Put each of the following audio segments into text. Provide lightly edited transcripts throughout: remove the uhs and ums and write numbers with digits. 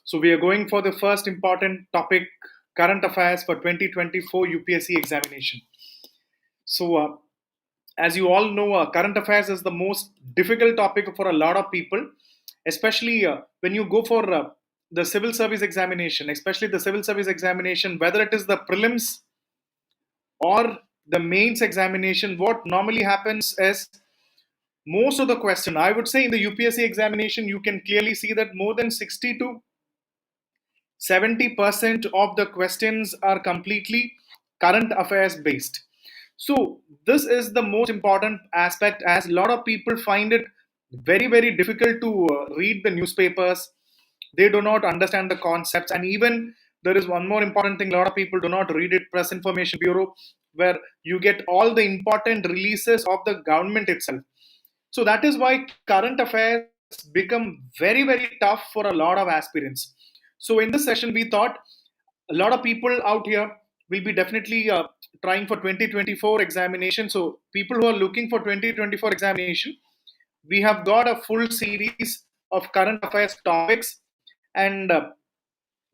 So we are going for the first important topic, current affairs for 2024 UPSC examination. So as you all know, current affairs is the most difficult topic for a lot of people, especially when you go for the civil service examination, whether it is the prelims or the mains examination. What normally happens is most of the question, I would say in the UPSC examination, you can clearly see that more than 60 to 70% of the questions are completely current affairs based. So this is the most important aspect, as a lot of people find it very difficult to read the newspapers. They do not understand the concepts, and even there is one more important thing, a lot of people do not read it, Press Information Bureau, where you get all the important releases of the government itself. So that is why current affairs become very tough for a lot of aspirants. So in this session, we thought a lot of people out here will be definitely trying for 2024 examination. So people who are looking for 2024 examination, we have got a full series of current affairs topics. And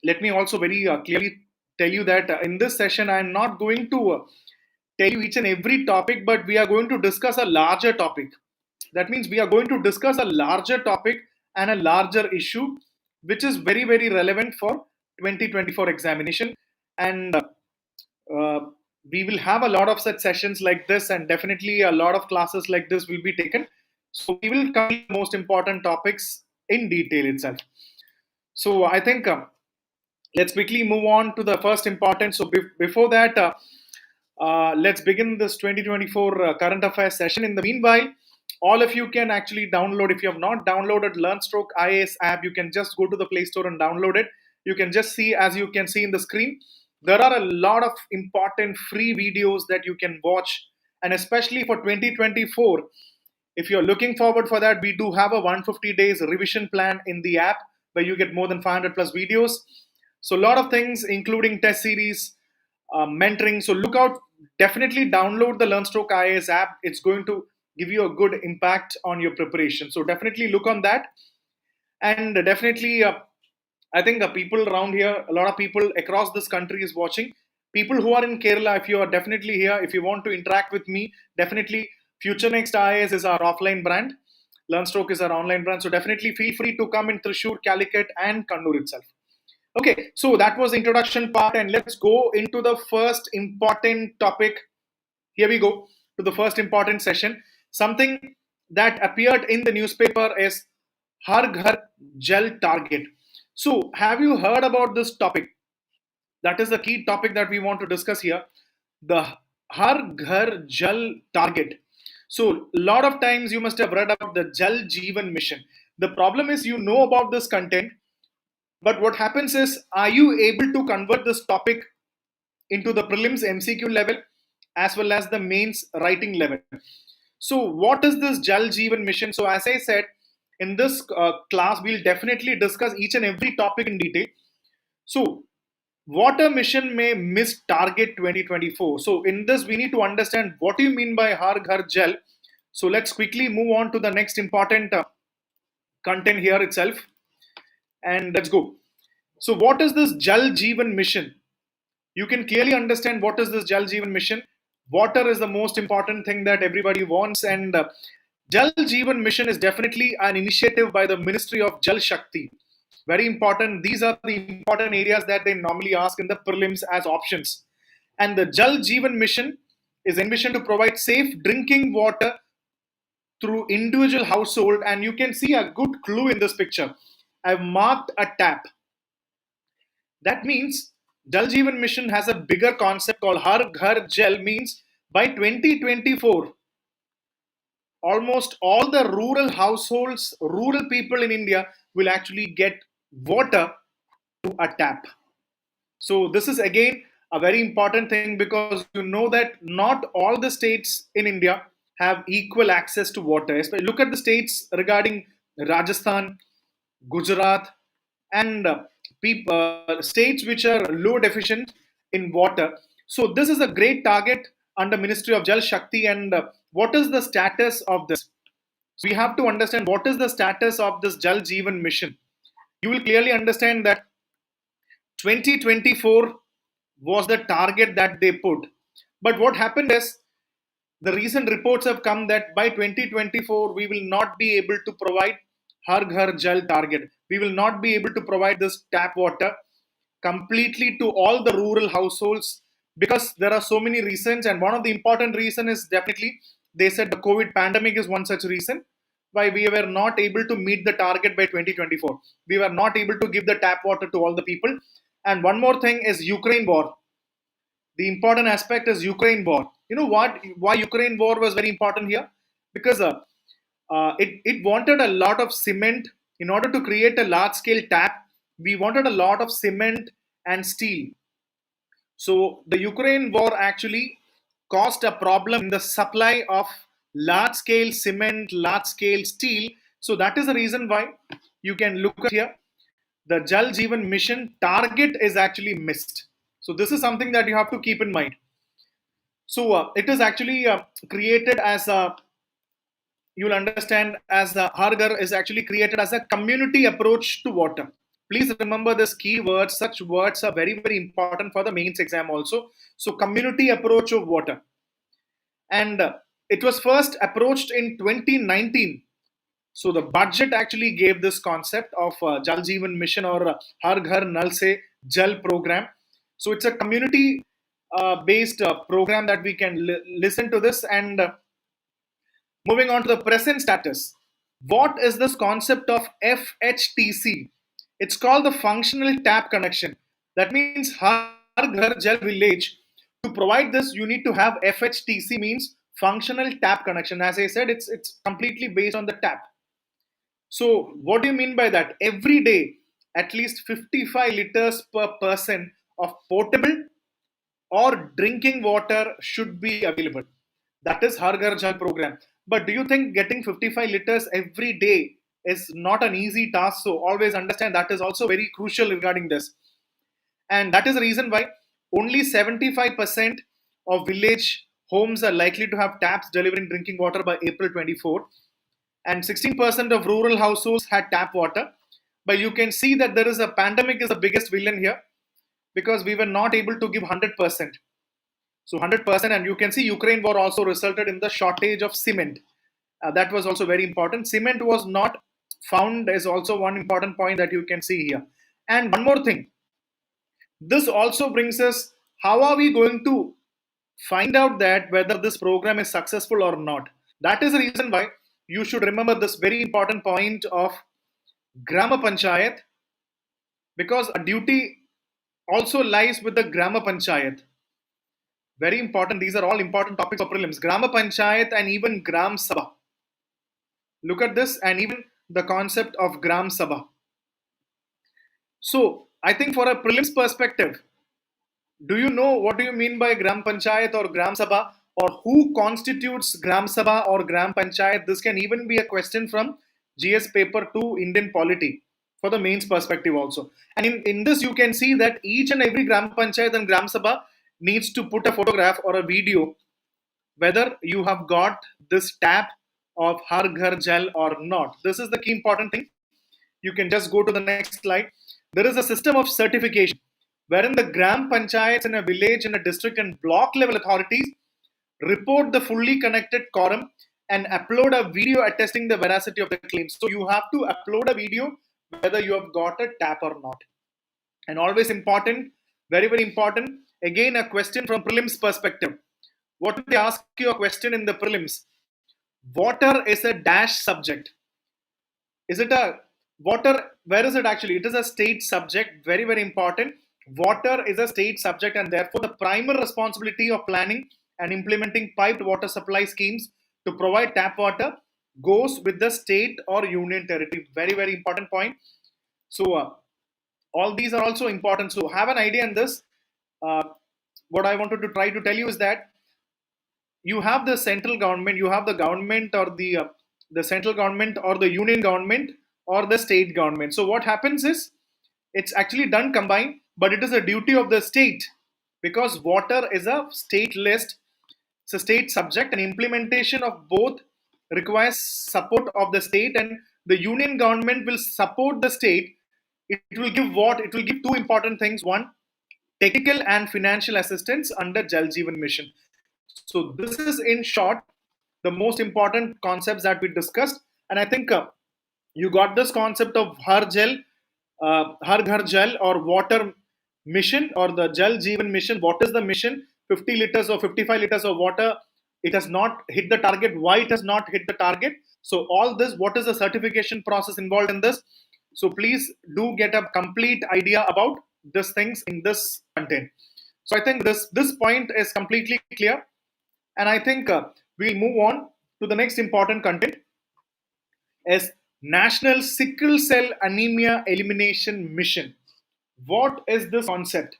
let me also very clearly tell you that in this session, I am not going to tell you each and every topic, but we are going to discuss a larger topic. That means we are going to discuss a larger topic and a larger issue, which is very relevant for 2024 examination. And we will have a lot of such sessions like this, and definitely a lot of classes like this will be taken. So we will cover the most important topics in detail itself. So I think let's quickly move on to the first important. So before that, let's begin this 2024 current affairs session. In the meanwhile, all of you can actually download. If you have not downloaded LearnStroke IAS app, you can just go to the Play Store and download it. You can just see, as you can see in the screen, there are a lot of important free videos that you can watch. And especially for 2024, if you're looking forward for that, we do have a 150 days revision plan in the app where you get more than 500 plus videos. So a lot of things, including test series, mentoring. So look out, definitely download the LearnStroke IAS app. It's going to give you a good impact on your preparation. So definitely look on that. And definitely, I think people around here, a lot of people across this country is watching. People who are in Kerala, if you are definitely here, if you want to interact with me, definitely Future Next IAS is our offline brand. LearnStroke is our online brand. So definitely feel free to come in Thrissur, Calicut and Kannur itself. Okay, so that was the introduction part, and let's go into the first important topic. Here we go to the first important session. Something that appeared in the newspaper is Har Ghar Jal target. So have you heard about this topic? That is the key topic that we want to discuss here. The Har Ghar Jal target. So a lot of times you must have read about the Jal Jeevan Mission. The problem is you know about this content, but what happens is, are you able to convert this topic into the prelims MCQ level as well as the mains writing level? So what is this Jal Jeevan Mission? So as I said, in this class, we'll definitely discuss each and every topic in detail. So water mission may miss target 2024. So in this, we need to understand what do you mean by Har Ghar Jal. So let's quickly move on to the next important content here itself. And let's go. So what is this Jal Jeevan Mission? You can clearly understand what is this Jal Jeevan Mission. Water is the most important thing that everybody wants, and Jal Jeevan Mission is definitely an initiative by the Ministry of Jal Shakti. Very important. These are the important areas that they normally ask in the prelims as options. And the Jal Jeevan Mission is envisioned to provide safe drinking water through individual household, and you can see a good clue in this picture. I've marked a tap. That means Jal Jeevan Mission has a bigger concept called Har Ghar Jal, means by 2024, almost all the rural households, rural people in India will actually get water to a tap. So this is again a very important thing, because you know that not all the states in India have equal access to water. Look at the states regarding Rajasthan, Gujarat, and states which are low deficient in water. So this is a great target under Ministry of Jal Shakti. And what is the status of this? So we have to understand what is the status of this Jal Jeevan Mission. you will clearly understand that 2024 was the target that they put. But what happened is, the recent reports have come that by 2024 we will not be able to provide Har Ghar Jal target. We will not be able to provide this tap water completely to all the rural households, because there are so many reasons, and one of the important reason is definitely, they said the COVID pandemic is one such reason why we were not able to meet the target by 2024. We were not able to give the tap water to all the people. And one more thing is Ukraine war. The important aspect is Ukraine war. You know what? Why Ukraine war was very important here? Because it wanted a lot of cement in order to create a large scale tap. We wanted a lot of cement and steel. So the Ukraine war actually caused a problem in the supply of large scale cement, large scale steel. So that is the reason why you can look at here, the Jal Jeevan Mission target is actually missed. So this is something that you have to keep in mind. So it is actually created as a, you'll understand, as the Har Ghar is actually created as a community approach to water. Please remember this key word. Such words are very, very important for the mains exam also. So community approach of water. And it was first approached in 2019. So the budget actually gave this concept of Jal Jeevan Mission, or Har Ghar Nal Se Jal program. So it's a community based program that we can listen to this. And moving on to the present status. What is this concept of FHTC? It's called the functional tap connection. That means Har Ghar Jal Village. To provide this, you need to have FHTC, means functional tap connection. As I said, it's completely based on the tap. So, what do you mean by that? Every day, at least 55 liters per person of potable or drinking water should be available. That is Har Ghar Jal program. But do you think getting 55 liters every day is not an easy task? So, always understand that is also very crucial regarding this. And that is the reason why only 75% of village homes are likely to have taps delivering drinking water by April 24, and 16% of rural households had tap water. But you can see that there is a pandemic is the biggest villain here, because we were not able to give 100%. So 100%, and you can see Ukraine war also resulted in the shortage of cement. That was also very important. Cement was not found is also one important point that you can see here. And one more thing, this also brings us, how are we going to find out that whether this program is successful or not? That is the reason why you should remember this very important point of Grama Panchayat, because a duty also lies with the Grama Panchayat. Very important. These are all important topics for prelims. Grama Panchayat and even Gram Sabha. Look at this, and even the concept of Gram Sabha. So I think for a prelims perspective, do you know what do you mean by Gram Panchayat or Gram Sabha, or who constitutes Gram Sabha or Gram Panchayat? This can even be a question from GS paper 2 Indian polity for the mains perspective also. And in this you can see that each and every Gram Panchayat and Gram Sabha needs to put a photograph or a video whether you have got this tap of Har Ghar Jal or not. This is the key important thing. You can just go to the next slide. There is a system of certification wherein the Gram Panchayats in a village, in a district and block level authorities report the fully connected quorum and upload a video attesting the veracity of the claims. So you have to upload a video whether you have got a tap or not. And always important, very, very important, again a question from prelims perspective. What if they ask you a question in the prelims? Water is a dash subject. Is it a water? Where is it actually? It is a state subject. Very, very important. Water is a state subject, and therefore the primary responsibility of planning and implementing piped water supply schemes to provide tap water goes with the state or union territory. Very, very important point. So all these are also important. So have an idea in this. What I wanted to try to tell you is that you have the central government, you have the government, or the central government or the union government or the state government. So what happens is, it's actually done combined, but it is a duty of the state, because water is a state list, it's a state subject, and implementation of both requires support of the state, and the union government will support the state It will give what? It will give two important things. One, technical and financial assistance under Jal Jeevan Mission. So this is in short the most important concepts that we discussed, and I think you got this concept of Har Ghar Jal or water mission or the Jal Jeevan Mission. What is the mission? 50 liters or 55 liters of water. It has not hit the target. Why it has not hit the target? So all this, what is the certification process involved in this? So please do get a complete idea about these things in this content. So I think this point is completely clear, and I think we'll move on to the next important content is National Sickle Cell Anemia Elimination Mission. What is this concept?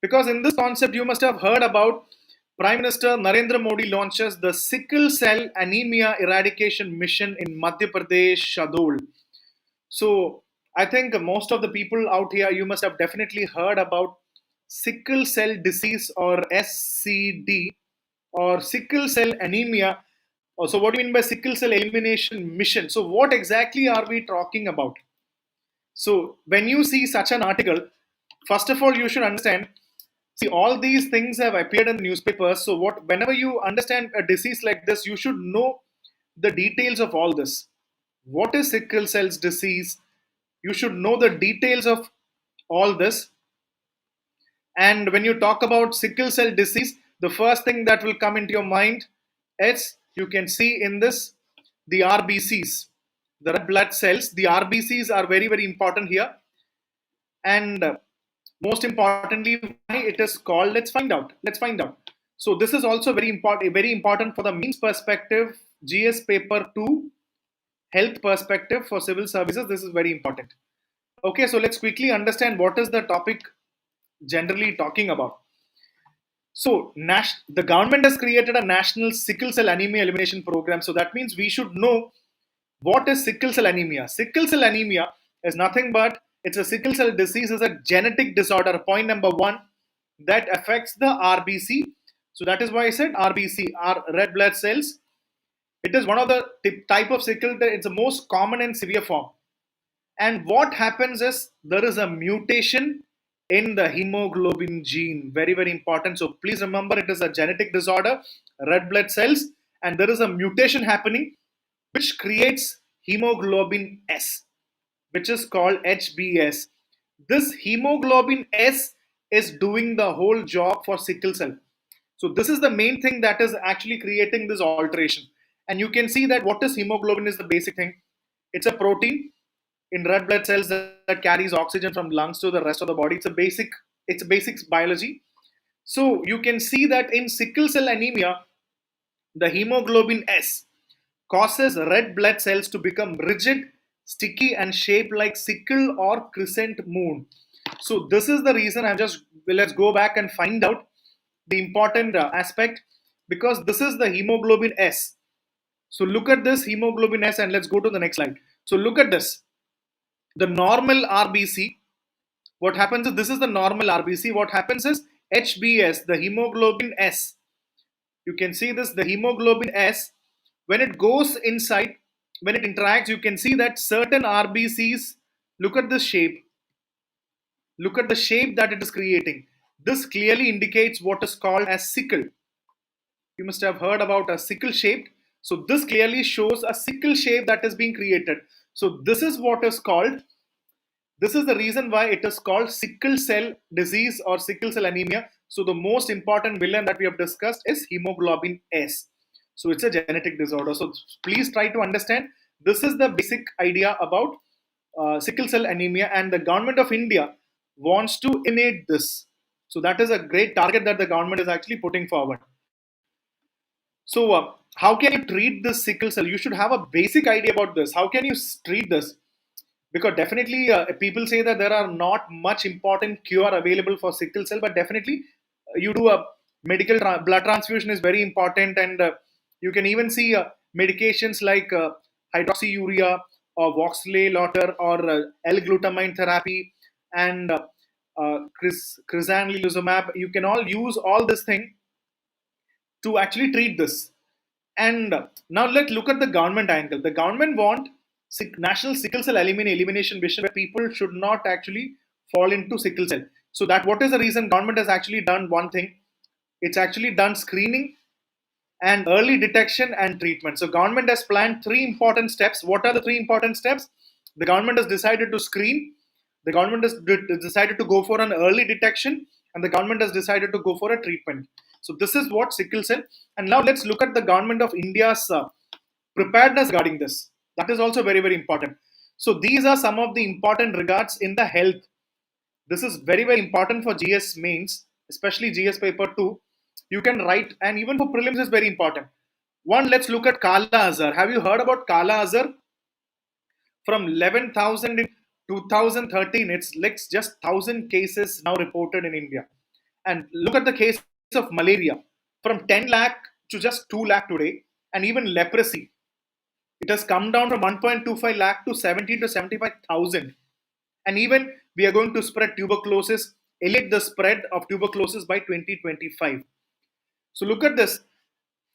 Because in this concept, you must have heard about Prime Minister Narendra Modi launches the Sickle Cell Anemia Eradication Mission in Madhya Pradesh, Shadol. So I think most of the people out here, you must have definitely heard about sickle cell disease or SCD or sickle cell anemia. So what do you mean by sickle cell elimination mission? So what exactly are we talking about? So when you see such an article, first of all, you should understand. See, all these things have appeared in the newspapers. So whenever you understand a disease like this, you should know the details of all this. What is sickle cell's disease? You should know the details of all this. And when you talk about sickle cell disease, the first thing that will come into your mind is, you can see in this, the RBCs, the red blood cells. The RBCs are very, very important here. And most importantly, why it is called, let's find out. So this is also very important for the means perspective, GS paper 2, health perspective for civil services. This is very important. Okay, so let's quickly understand what is the topic generally talking about. So the government has created a national sickle cell anemia elimination program. So that means we should know what is sickle cell anemia. Sickle cell anemia is nothing but, it's a sickle cell disease, is a genetic disorder. Point number one, that affects the RBC. So that is why I said RBC, are red blood cells. It is one of the type of sickle. It's the most common and severe form. And what happens is there is a mutation in the hemoglobin gene. Very, very important. So please remember, it is a genetic disorder, red blood cells, and there is a mutation happening which creates hemoglobin S, which is called HbS. This hemoglobin S is doing the whole job for sickle cell. So this is the main thing that is actually creating this alteration. And you can see that what is hemoglobin is the basic thing. It's a protein in red blood cells that carries oxygen from lungs to the rest of the body. It's a basic biology. So you can see that in sickle cell anemia, the hemoglobin S causes red blood cells to become rigid, sticky, and shaped like sickle or crescent moon. So this is the reason let's go back and find out the important aspect, because this is the hemoglobin S. So look at this hemoglobin S, and let's go to the next slide. So look at this. The normal RBC, what happens is, this is the normal RBC. What happens is HbS, the hemoglobin S. You can see this, the hemoglobin S, when it goes inside, when it interacts, you can see that certain RBCs, look at this shape. Look at the shape that it is creating. This clearly indicates what is called as sickle. You must have heard about a sickle shape. So this clearly shows a sickle shape that is being created. So this is what is called, this is the reason why it is called sickle cell disease or sickle cell anemia. So the most important villain that we have discussed is hemoglobin S. So it's a genetic disorder. So please try to understand, this is the basic idea about sickle cell anemia, and the government of India wants to eliminate this. So that is a great target that the government is actually putting forward. So how can you treat this sickle cell? You should have a basic idea about this. How can you treat this? Because definitely people say that there are not much important cure available for sickle cell, but definitely you do a medical blood transfusion is very important, and you can even see medications like hydroxyurea or voxelotor or L-glutamine therapy and crizanlizumab. You can all use all this thing to actually treat this. And now let's look at the government angle. The government want National Sickle Cell Elimination Mission, where people should not actually fall into sickle cell. So that what is the reason government has actually done one thing? It's actually done screening and early detection and treatment. So government has planned three important steps. What are the three important steps? The government has decided to screen, the government has decided to go for an early detection, and the government has decided to go for a treatment. So this is what sickle cell. And now let's look at the government of India's preparedness regarding this. That is also very, very important. So these are some of the important regards in the health. This is very, very important for GS mains, especially GS paper 2. You can write, and even for prelims is very important. One, let's look at Kala Azar. Have you heard about Kala Azar? From 11,000 in 2013, it's like just 1,000 cases now reported in India. And look at the case of malaria, from 10 lakh to just 2 lakh today. And even leprosy, it has come down from 1.25 lakh to 70 to 75,000. And even we are going to spread tuberculosis, eliminate the spread of tuberculosis by 2025. So look at this.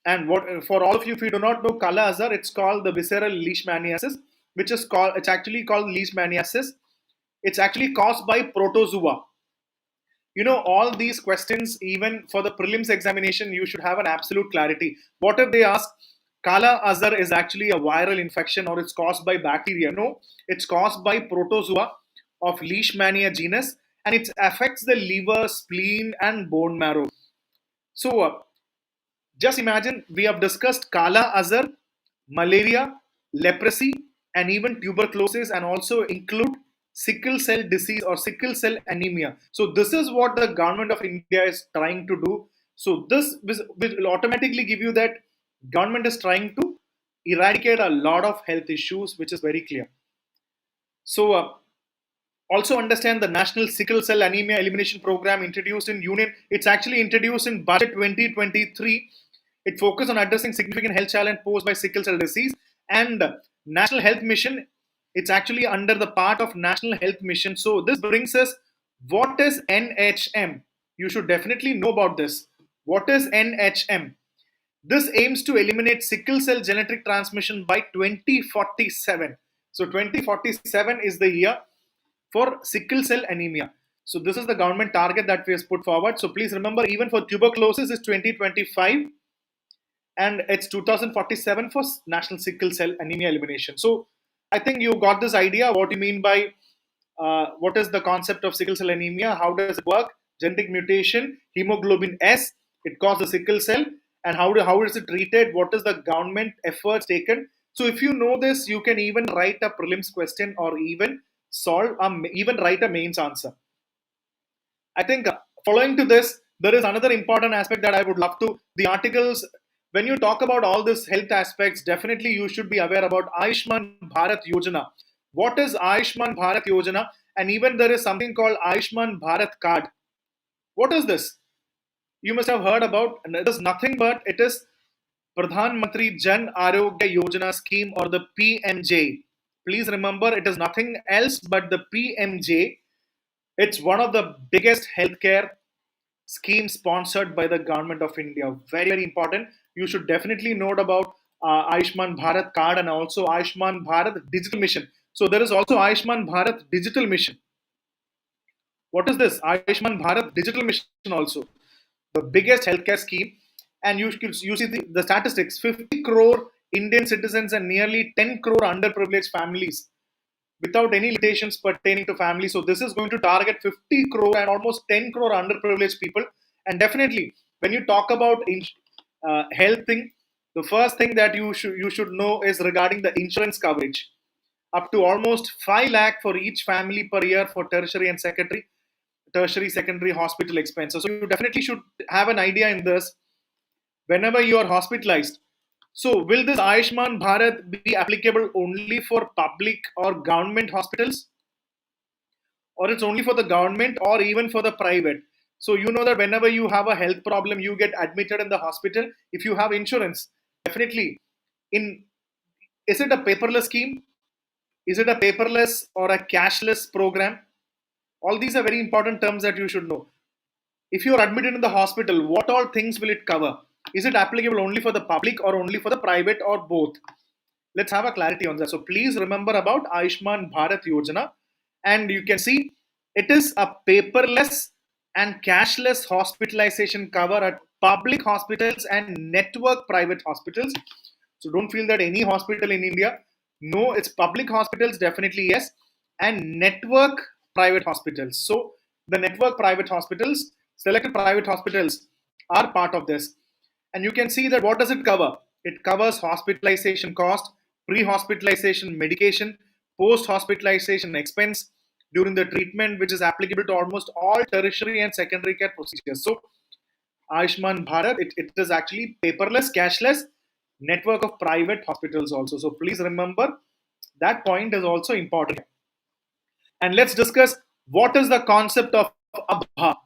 And what, for all of you, if you do not know Kala Azar, it's called the visceral leishmaniasis, which is called, it's actually called leishmaniasis. It's actually caused by protozoa. You know, all these questions, even for the prelims examination, you should have an absolute clarity. What if they ask, Kala Azar is actually a viral infection or it's caused by bacteria? No, it's caused by protozoa of Leishmania genus, and it affects the liver, spleen, and bone marrow. So, just imagine we have discussed Kala Azar, malaria, leprosy, and even tuberculosis, and also include sickle cell disease or sickle cell anemia. So this is what the government of India is trying to do. So this will automatically give you that government is trying to eradicate a lot of health issues, which is very clear. So also understand the National Sickle Cell Anemia Elimination Program introduced in Union. It's actually introduced in Budget 2023. It focuses on addressing significant health challenge posed by sickle cell disease. And National Health Mission, it's actually under the part of National Health Mission. So this brings us, what is NHM? You should definitely know about this. What is NHM? This aims to eliminate sickle cell genetic transmission by 2047. So 2047 is the year for sickle cell anemia. So this is the government target that we have put forward. So please remember, even for tuberculosis is 2025 and it's 2047 for national sickle cell anemia elimination. So I think you got this idea what you mean by what is the concept of sickle cell anemia, how does it work, genetic mutation, hemoglobin S, it causes sickle cell, and how is it treated, what is the government efforts taken. So if you know this, you can even write a prelims question or even even write a mains answer. I think following to this, there is another important aspect that I would love to, the articles, when you talk about all these health aspects, definitely you should be aware about Ayushman Bharat Yojana. What is Ayushman Bharat Yojana? And even there is something called Ayushman Bharat Card. What is this? You must have heard about, and it is nothing but it is Pradhan Mantri Jan Arogya Yojana scheme, or the PMJ. Please remember, it is nothing else but the PMJ. It's one of the biggest healthcare schemes sponsored by the government of India. Very, very important. You should definitely note about Ayushman Bharat Card and also Ayushman Bharat Digital Mission. So there is also Ayushman Bharat Digital Mission. What is this? Ayushman Bharat Digital Mission also, the biggest healthcare scheme. And you see the statistics, 50 crore Indian citizens and nearly 10 crore underprivileged families without any limitations pertaining to family. So this is going to target 50 crore and almost 10 crore underprivileged people. And definitely, when you talk about health thing, the first thing that you should know is regarding the insurance coverage. Up to almost 5 lakh for each family per year for tertiary and secondary hospital expenses. So you definitely should have an idea in this whenever you are hospitalized. So will this Ayushman Bharat be applicable only for public or government hospitals? Or it's only for the government or even for the private? So you know that whenever you have a health problem, you get admitted in the hospital. If you have insurance, definitely is it a paperless scheme? Is it a paperless or a cashless program? All these are very important terms that you should know. If you are admitted in the hospital, what all things will it cover? Is it applicable only for the public or only for the private or both? Let's have a clarity on that. So please remember about Ayushman Bharat Yojana, and you can see it is a paperless and cashless hospitalization cover at public hospitals and network private hospitals. So don't feel that any hospital in India. No, it's public hospitals, definitely yes, and network private hospitals. So the network private hospitals, selected private hospitals are part of this. And you can see that what does it cover? It covers hospitalization cost, pre-hospitalization medication, post-hospitalization expense during the treatment, which is applicable to almost all tertiary and secondary care procedures. So Ayushman Bharat, it is actually paperless, cashless network of private hospitals also. So please remember that point is also important. And let's discuss what is the concept of ABHA.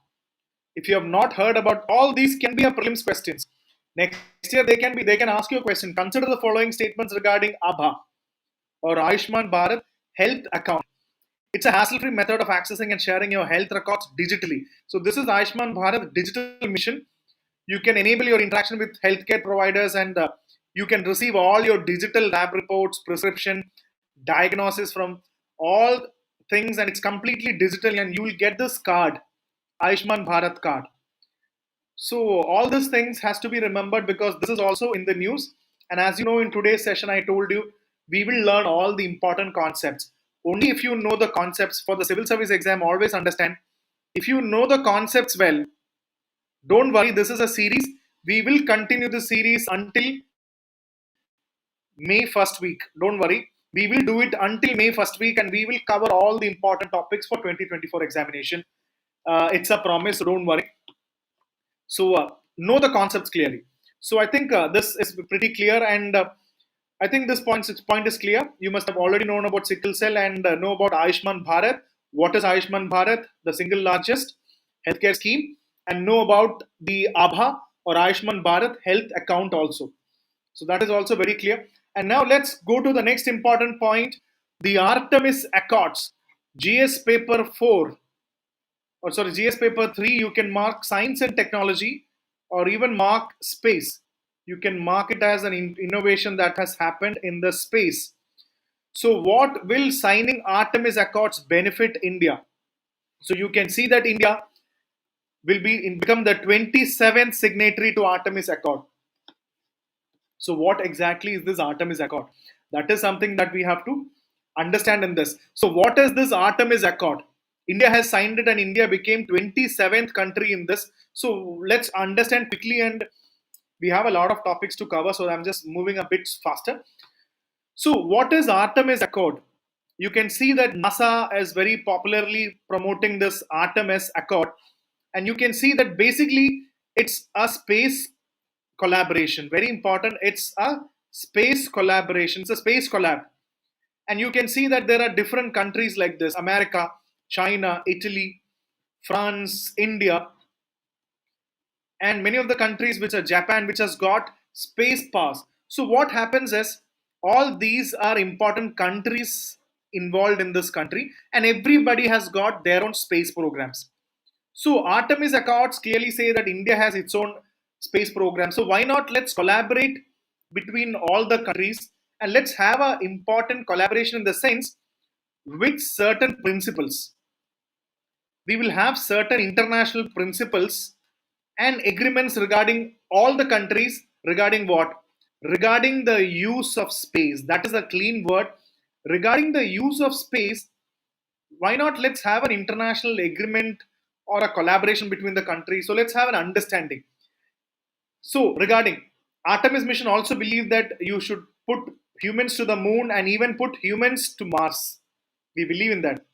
If you have not heard about all these, can be a prelims questions. Next year they can ask you a question. Consider the following statements regarding ABHA or Ayushman Bharat health account. It's a hassle-free method of accessing and sharing your health records digitally. So this is Ayushman Bharat digital mission. You can enable your interaction with healthcare providers, and you can receive all your digital lab reports, prescription, diagnosis from all things, and it's completely digital, and you will get this card, Ayushman Bharat card. So all these things has to be remembered because this is also in the news. And as you know, in today's session, I told you we will learn all the important concepts. Only if you know the concepts for the civil service exam, always understand. If you know the concepts well, don't worry, this is a series. We will continue the series until May first week. Don't worry. We will do it until May first week, and we will cover all the important topics for 2024 examination. It's a promise, don't worry. So know the concepts clearly. So I think this is pretty clear, and I think point is clear. You must have already known about sickle cell and know about Ayushman Bharat. What is Ayushman Bharat? The single largest healthcare scheme, and know about the ABHA or Ayushman Bharat health account also. So that is also very clear. And now let's go to the next important point: the Artemis Accords, GS paper 4 or sorry, GS paper 3, you can mark science and technology or even mark space. You can mark it as an innovation that has happened in the space. So, what will signing Artemis Accords benefit India? So, you can see that India will become the 27th signatory to Artemis Accord. So, what exactly is this Artemis Accord? That is something that we have to understand in this. So, what is this Artemis Accord? India has signed it, and India became 27th country in this. So, let's understand quickly, and we have a lot of topics to cover. So, I'm just moving a bit faster. So, what is Artemis Accord? You can see that NASA is very popularly promoting this Artemis Accord, and you can see that basically it's a space collaboration. Very important. It's a space collaboration. It's a space collab. And you can see that there are different countries like this: America, China, Italy, France, India, and many of the countries which are Japan, which has got space pass. So what happens is all these are important countries involved in this country, and everybody has got their own space programs. So Artemis Accords clearly say that India has its own space program. So why not let's collaborate between all the countries, and let's have an important collaboration in the sense with certain principles. We will have certain international principles and agreements regarding all the countries regarding what? Regarding the use of space. That is a clean word. Regarding the use of space, why not let's have an international agreement or a collaboration between the countries? So let's have an understanding. So regarding Artemis mission also believe that you should put humans to the moon and even put humans to Mars. We believe in that.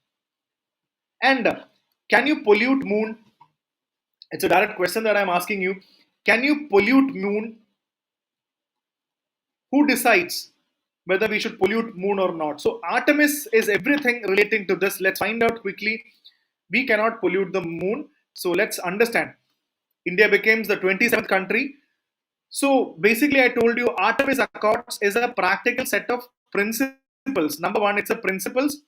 And can you pollute moon? It's a direct question that I'm asking you. Can you pollute moon? Who decides whether we should pollute moon or not? So Artemis is everything relating to this. Let's find out quickly. We cannot pollute the moon. So let's understand. India becomes the 27th country. So basically I told you Artemis Accords is a practical set of principles. Number one, it's a principles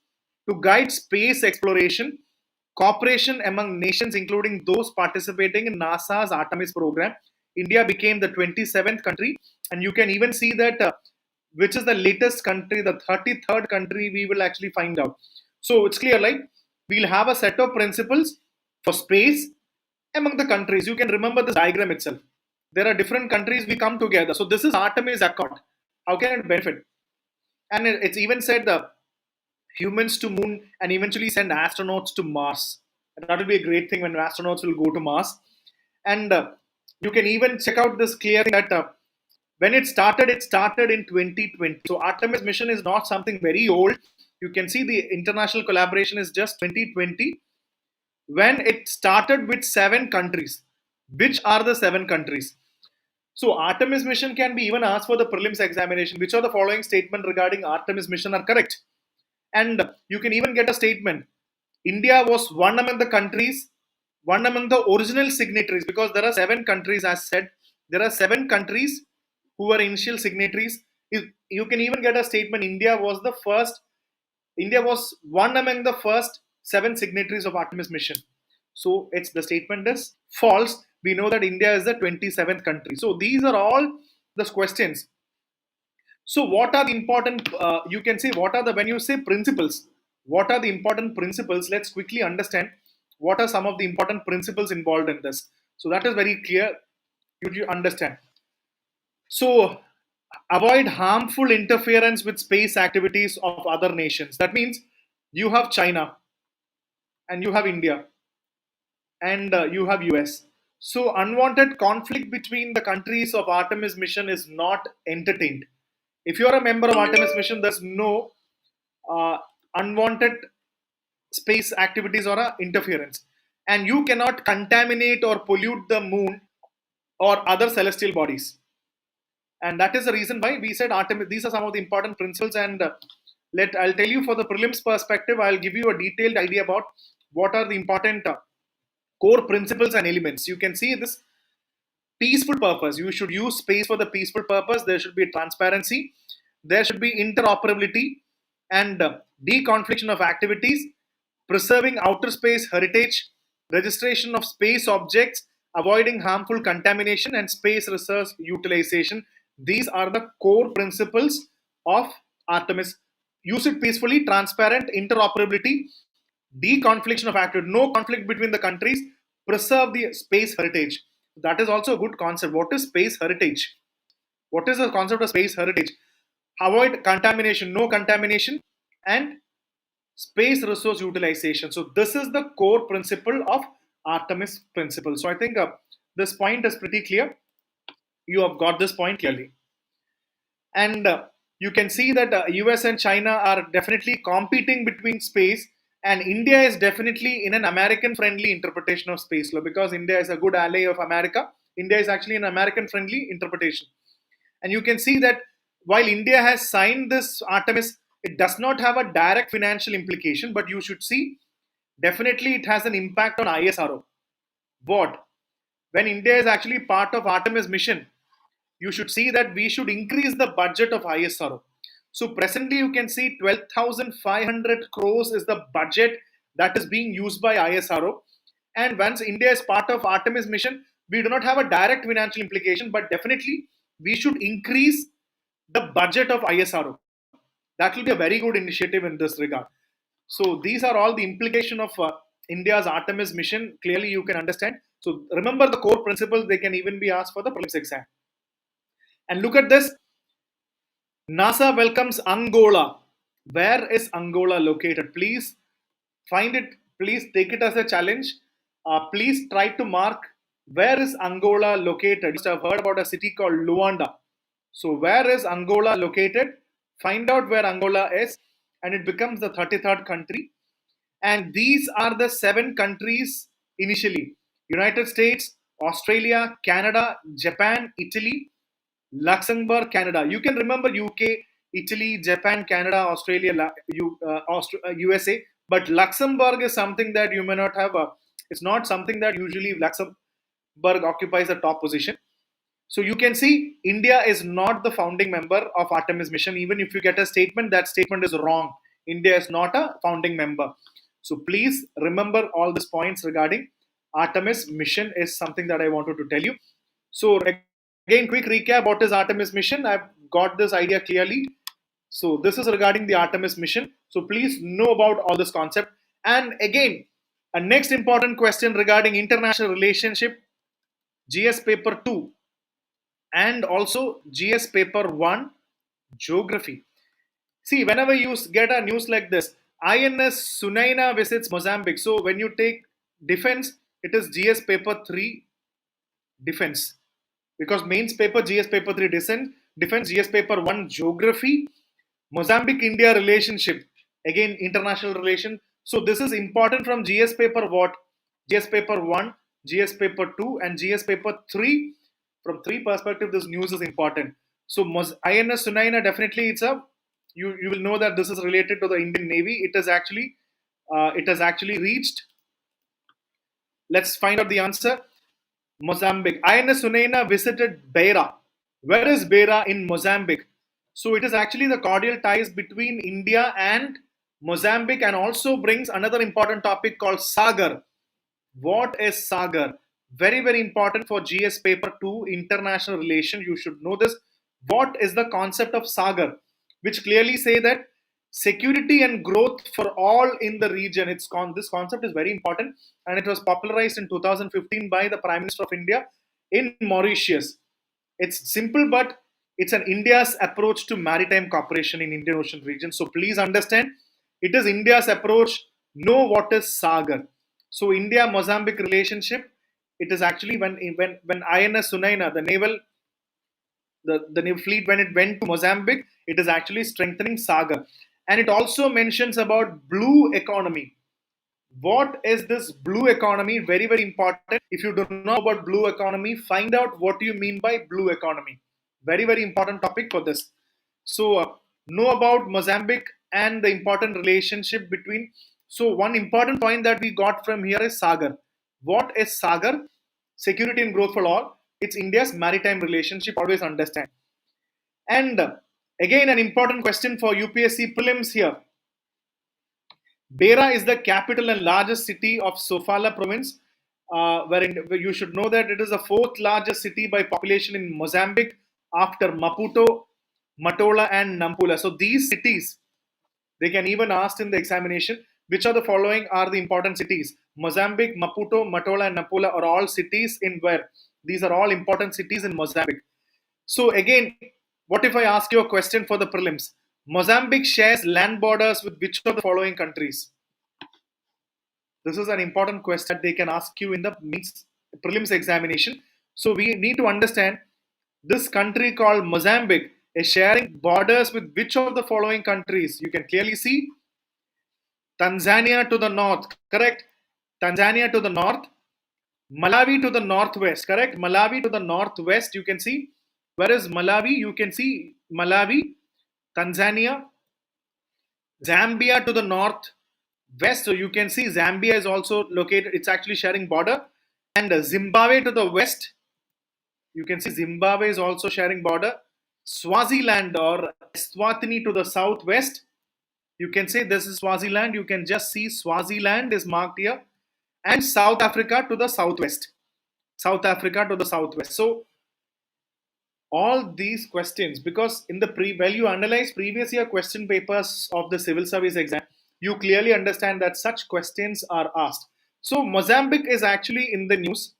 to guide space exploration, cooperation among nations, including those participating in NASA's Artemis program. India became the 27th country, and you can even see that which is the latest country, the 33rd country we will actually find out. So it's clear, like we'll have a set of principles for space among the countries. You can remember this diagram itself. There are different countries, we come together. So this is Artemis Accord. How can it benefit? And it's even said the humans to moon and eventually send astronauts to Mars. And that will be a great thing when astronauts will go to Mars. And you can even check out this clear thing that when it started in 2020. So Artemis mission is not something very old. You can see the international collaboration is just 2020 when it started with 7 countries. Which are the 7 countries? So Artemis mission can be even asked for the prelims examination. Which of the following statement regarding Artemis mission are correct? And you can even get a statement. India was one among the countries, one among the original signatories, because there are 7 countries, as said. There are 7 countries who were initial signatories. You can even get a statement. India was one among the first 7 signatories of Artemis mission. So the statement is false. We know that India is the 27th country. So these are all the questions. So what are the important, you can say, when you say principles, what are the important principles? Let's quickly understand what are some of the important principles involved in this. So that is very clear. You understand. So avoid harmful interference with space activities of other nations. That means you have China and you have India and you have US. So unwanted conflict between the countries of Artemis mission is not entertained. If you are a member of Artemis mission, there's no unwanted space activities or interference. And you cannot contaminate or pollute the moon or other celestial bodies. And that is the reason why we said Artemis. These are some of the important principles. And I'll tell you for the prelims perspective, I'll give you a detailed idea about what are the important core principles and elements. You can see this peaceful purpose. You should use space for the peaceful purpose. There should be transparency. There should be interoperability and deconfliction of activities, preserving outer space heritage, registration of space objects, avoiding harmful contamination, and space resource utilization. These are the core principles of Artemis. Use it peacefully, transparent, interoperability, deconfliction of activity, no conflict between the countries, preserve the space heritage. That is also a good concept. What is space heritage? What is the concept of space heritage? Avoid contamination, no contamination, and space resource utilization. So this is the core principle of Artemis principle. So I think this point is pretty clear. You have got this point clearly. And you can see that US and China are definitely competing between space, and India is definitely in an American friendly interpretation of space law, because India is a good ally of America. India is actually an American friendly interpretation. And you can see that while India has signed this Artemis, it does not have a direct financial implication, but you should see definitely it has an impact on ISRO. What? When India is actually part of Artemis mission, you should see that we should increase the budget of ISRO. So presently you can see 12,500 crores is the budget that is being used by ISRO. And once India is part of Artemis mission, we do not have a direct financial implication, but definitely we should increase the budget of ISRO. That will be a very good initiative in this regard. So these are all the implication of India's Artemis mission. Clearly you can understand. So remember the core principles, they can even be asked for the prelims exam. And look at this. NASA welcomes Angola. Where is Angola located? Please find it. Please take it as a challenge. Please try to mark where is Angola located. You have heard about a city called Luanda. So where is Angola located? Find out where Angola is, and it becomes the 33rd country. And these are the 7 countries initially: United States, Australia, Canada, Japan, Italy, Luxembourg, Canada. You can remember UK, Italy, Japan, Canada, Australia, USA. But Luxembourg is something that you may not have. It's not something that usually Luxembourg occupies the top position. So you can see India is not the founding member of Artemis mission. Even if you get a statement, that statement is wrong. India is not a founding member. So please remember all these points regarding Artemis mission is something that I wanted to tell you. So again, quick recap. What is Artemis mission? I've got this idea clearly. So this is regarding the Artemis mission. So please know about all this concept. And again, a next important question regarding international relationship, GS paper 2 and also GS paper 1, geography. See, whenever you get a news like this, INS Sunaina visits Mozambique. So when you take defense, it is GS paper 3, defense. Because mains paper GS paper 3 defense, GS paper 1 geography, Mozambique India relationship, again international relation. So this is important from GS paper what? GS paper 1, GS paper 2 and GS paper 3. From 3 perspective, this news is important. So INS Sunaina, definitely it's a, you will know that this is related to the Indian Navy. It has actually reached. Let's find out the answer. Mozambique. INS Sunaina visited Beira. Where is Beira in Mozambique? So it is actually the cordial ties between India and Mozambique, and also brings another important topic called Sagar. What is Sagar? Very, very important for GS paper 2, international relation. You should know this. What is the concept of Sagar? Which clearly say that security and growth for all in the region. This concept is very important, and it was popularized in 2015 by the Prime Minister of India in Mauritius. It's simple, but it's an India's approach to maritime cooperation in Indian Ocean region. So please understand, it is India's approach. Know what is Sagar. So India-Mozambique relationship, it is actually when INS Sunaina, the naval fleet, when it went to Mozambique, it is actually strengthening Sagar. And it also mentions about blue economy. What is this blue economy? Very, very important. If you don't know about blue economy, find out what do you mean by blue economy. Very, very important topic for this. So know about Mozambique and the important relationship between. So one important point that we got from here is Sagar. What is Sagar? Security and growth for all. It's India's maritime relationship. Always understand. And again, an important question for UPSC prelims here. Beira is the capital and largest city of Sofala province, where you should know that it is the 4th largest city by population in Mozambique after Maputo, Matola and Nampula. So these cities, they can even ask in the examination, which are the following are the important cities? Mozambique, Maputo, Matola and Nampula are all cities in where? These are all important cities in Mozambique. So again, what if I ask you a question for the prelims? Mozambique shares land borders with which of the following countries? This is an important question that they can ask you in the prelims examination. So we need to understand this country called Mozambique is sharing borders with which of the following countries? You can clearly see Tanzania to the north, correct? Tanzania to the north, Malawi to the northwest, correct? Malawi to the northwest, you can see. Where is Malawi? You can see Malawi, Tanzania, Zambia to the northwest. So you can see Zambia is also located, it's actually sharing border. And Zimbabwe to the west. You can see Zimbabwe is also sharing border. Swaziland or Eswatini to the southwest. You can say this is Swaziland. You can just see Swaziland is marked here. And South Africa to the southwest. South Africa to the southwest. So all these questions, because in the while you analyze previous year question papers of the civil service exam, you clearly understand that such questions are asked. So Mozambique is actually in the news.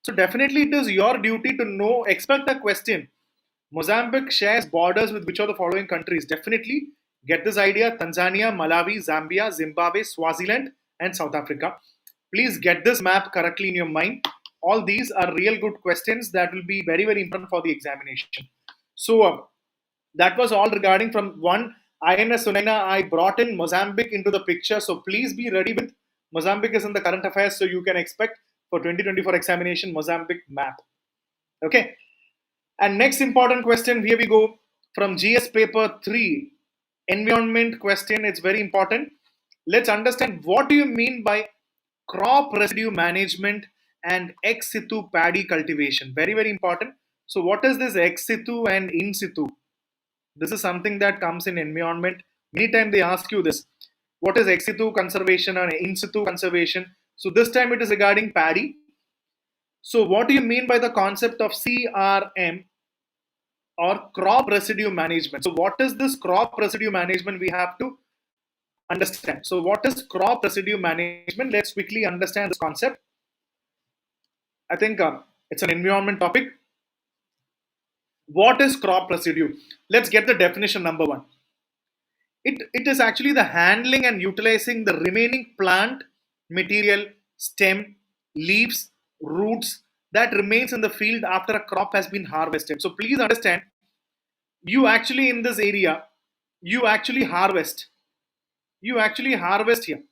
So definitely it is your duty to know, expect a question. Mozambique shares borders with which of the following countries? Definitely get this idea: Tanzania, Malawi, Zambia, Zimbabwe, Swaziland and South Africa. Please get this map correctly in your mind. All these are real good questions that will be very, very important for the examination. So that was all regarding from one INS Sunaina. I brought in Mozambique into the picture. So please be ready with Mozambique is in the current affairs. So you can expect for 2024 examination Mozambique map. Okay. And next important question, here we go from GS paper 3. Environment question, it's very important. Let's understand what do you mean by crop residue management and ex situ paddy cultivation. Very, very important. So what is this ex situ and in situ? This is something that comes in environment. Many times they ask you this. What is ex situ conservation and in situ conservation? So this time it is regarding paddy. So what do you mean by the concept of CRM? or crop residue management. So what is this crop residue management? We have to understand. So what is crop residue management? Let's quickly understand this concept. I think it's an environment topic. What is crop residue? Let's get the definition. Number one, it is actually the handling and utilizing the remaining plant material, stem, leaves, roots that remains in the field after a crop has been harvested. So please understand, you actually in this area, you actually harvest. You actually harvest here.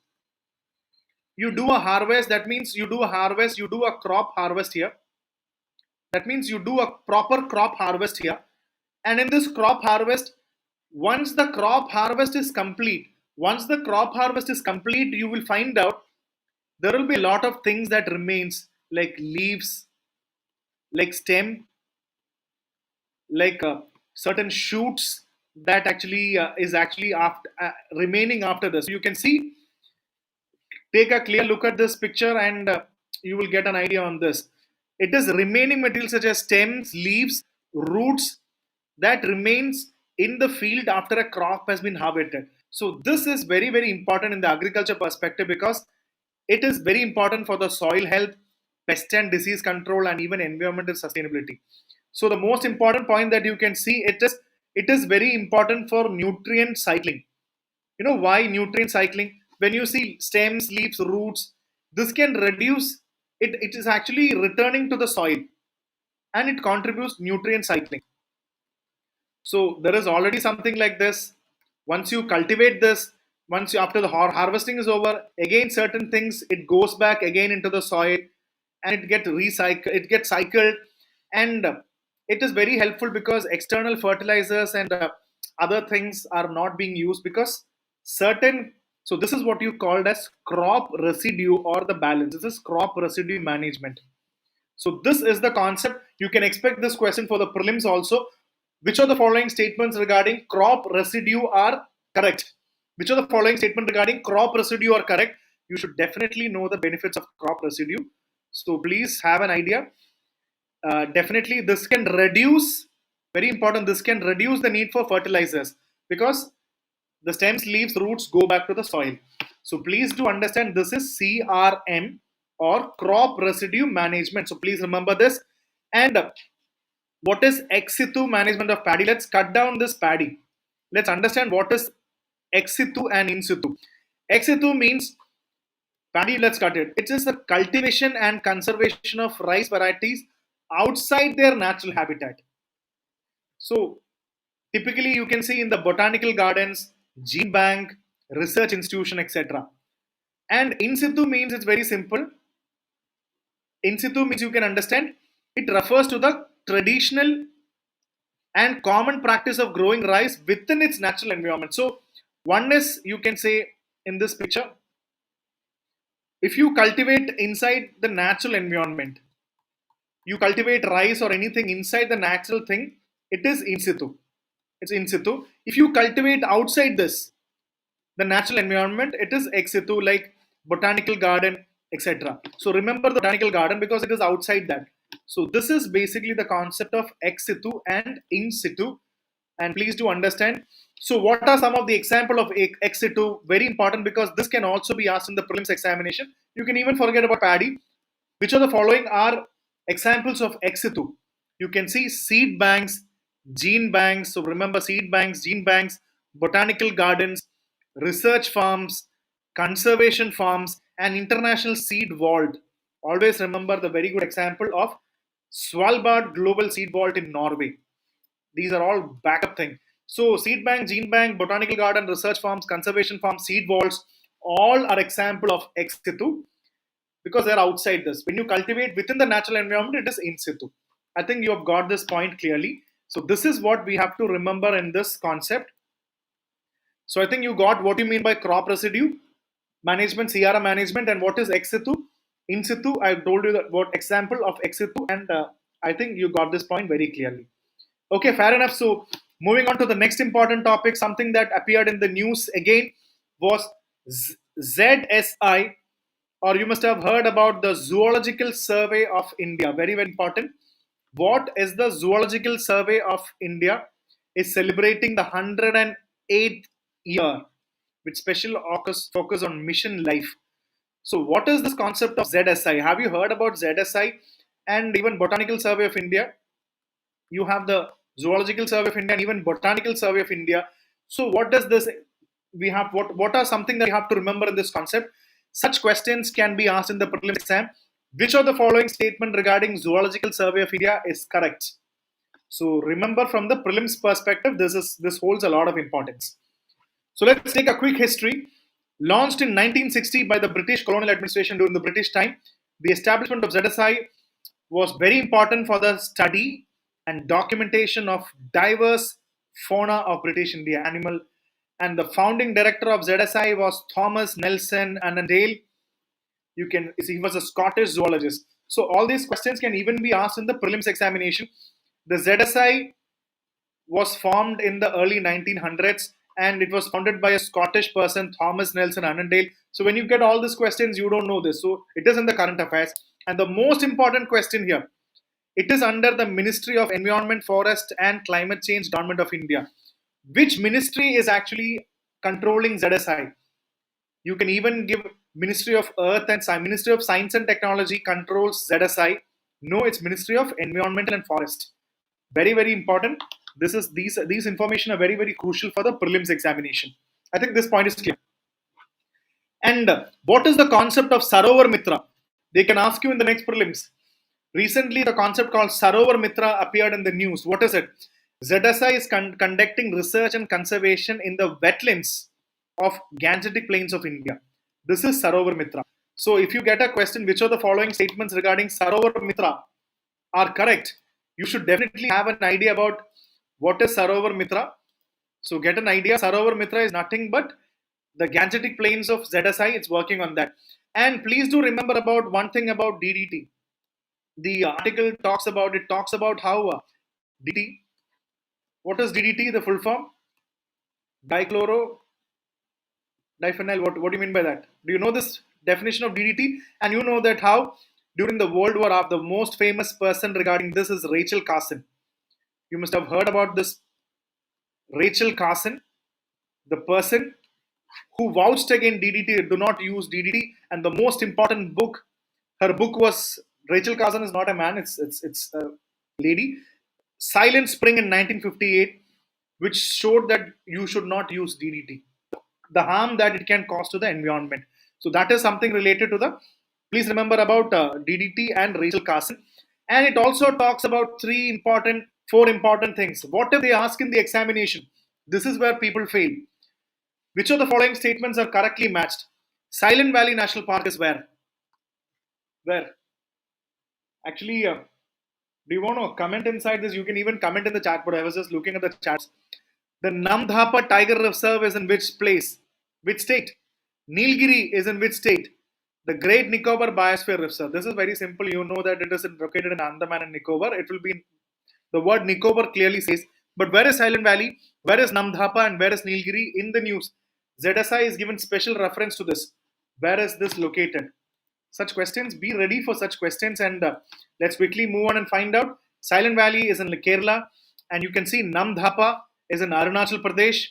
You do a harvest, that means you do a harvest, you do a crop harvest here. That means you do a proper crop harvest here. And in this crop harvest, once the crop harvest is complete, you will find out there will be a lot of things that remains, like leaves, like stem, like certain shoots that actually is actually after, remaining after this. You can see, take a clear look at this picture and you will get an idea on this. It is remaining material such as stems, leaves, roots that remains in the field after a crop has been harvested. So this is very, very important in the agriculture perspective, because it is very important for the soil health, pest and disease control, and even environmental sustainability. So the most important point that you can see, it is very important for nutrient cycling. You know why nutrient cycling? When you see stems, leaves, roots, this can reduce it is actually returning to the soil, and it contributes nutrient cycling. So there is already something like this. Once you cultivate this, once you, after the harvesting is over, again certain things it goes back again into the soil, and it gets recycled. It gets cycled, and it is very helpful because external fertilizers and other things are not being used because certain. So this is what you called as crop residue or the balance. This is crop residue management. So this is the concept. You can expect this question for the prelims also. Which of the following statements regarding crop residue are correct? Which of the following statement regarding crop residue are correct? You should definitely know the benefits of crop residue. So please have an idea. Definitely this can reduce, very important, this can reduce the need for fertilizers because the stems, leaves, roots go back to the soil. So please do understand this is CRM or crop residue management. So please remember this. And what is ex situ management of paddy? Let's cut down this paddy. Let's understand what is ex situ and in situ. Ex situ means paddy, let's cut it. It is the cultivation and conservation of rice varieties outside their natural habitat. So typically you can see in the botanical gardens, gene bank, research institution, etc. And in situ means it's very simple. In situ means you can understand it refers to the traditional and common practice of growing rice within its natural environment. So one is, you can say in this picture, if you cultivate inside the natural environment, you cultivate rice or anything inside the natural thing, it is in situ. It's in situ. If you cultivate outside this, the natural environment, it is ex situ, like botanical garden, etc. So remember the botanical garden because it is outside that. So this is basically the concept of ex situ and in situ, and please do understand. So what are some of the example of ex situ? Very important because this can also be asked in the prelims examination. You can even forget about paddy. Which of the following are examples of ex situ? You can see seed banks, gene banks. So remember seed banks, gene banks, botanical gardens, research farms, conservation farms, and international seed vault. Always remember the very good example of Svalbard Global Seed Vault in Norway. These are all backup thing. So seed bank, gene bank, botanical garden, research farms, conservation farms, seed vaults, all are example of ex situ because they're outside this. When you cultivate within the natural environment, it is in situ. I think you have got this point clearly. So this is what we have to remember in this concept. So I think you got what you mean by crop residue management, CRM management, and what is ex situ. In situ, I told you that what example of ex situ, and I think you got this point very clearly. Okay, fair enough. So moving on to the next important topic, something that appeared in the news again was ZSI, or you must have heard about the Zoological Survey of India. Very, very important. What is the Zoological Survey of India is celebrating the 108th year with special focus on mission life. So, what is this concept of ZSI? Have you heard about ZSI and even Botanical Survey of India? You have the Zoological Survey of India and even Botanical Survey of India. So, what does this? We have what are something that we have to remember in this concept? Such questions can be asked in the prelims exam. Which of the following statement regarding Zoological Survey of India is correct? So remember, from the prelims perspective, this holds a lot of importance. So let's take a quick history. Launched in 1960 by the British colonial administration during the British time, the establishment of ZSI was very important for the study and documentation of diverse fauna of British India animal. And the founding director of ZSI was Thomas Nelson Annandale. He was a Scottish zoologist. So all these questions can even be asked in the prelims examination. The ZSI was formed in the early 1900s and it was founded by a Scottish person, Thomas Nelson Annandale. So when you get all these questions, you don't know this. So it is in the current affairs. And the most important question here, it is under the Ministry of Environment, Forest and Climate Change, Government of India. Which ministry is actually controlling ZSI? You can even give Ministry of Earth and Ministry of Science and Technology controls ZSI. No, it's Ministry of Environmental and Forest. Very, very important. These information are very, very crucial for the prelims examination. I think this point is clear. And what is the concept of Sarovar Mitra? They can ask you in the next prelims. Recently, the concept called Sarovar Mitra appeared in the news. What is it? ZSI is conducting research and conservation in the wetlands of Gangetic Plains of India. This is Sarovar Mitra. So, if you get a question, which of the following statements regarding Sarovar Mitra are correct, you should definitely have an idea about what is Sarovar Mitra. So, get an idea. Sarovar Mitra is nothing but the Gangetic Plains of ZSI. It's working on that. And please do remember about one thing about DDT. The article talks about how DDT. What is DDT? The full form? Dichloro diphenyl. What do you mean by that? Do you know this definition of DDT? And you know that how during the World War the most famous person regarding this is Rachel Carson. You must have heard about this Rachel Carson, the person who vouched against DDT, do not use DDT. And the most important book, her book was, Rachel Carson is not a man, it's a lady, Silent Spring in 1958, which showed that you should not use DDT, the harm that it can cause to the environment. So that is something related to the, please remember about DDT and Rachel Carson. And it also talks about four important things. What if they ask in the examination? This is where people fail. Which of the following statements are correctly matched? Silent Valley National Park is where? Where? Actually, do you want to comment inside this? You can even comment in the chat, but I was just looking at the chats. The Namdhapa Tiger Reserve is in which place? Which state? Nilgiri is in which state? The Great Nicobar Biosphere Reserve. This is very simple. You know that it is located in Andaman and Nicobar. It will be, the word Nicobar clearly says. But where is Silent Valley? Where is Namdhapa and where is Nilgiri? In the news, ZSI is given special reference to this. Where is this located? Such questions, be ready for such questions, and let's quickly move on and find out. Silent Valley is in Kerala, and you can see Namdhapa is in Arunachal Pradesh,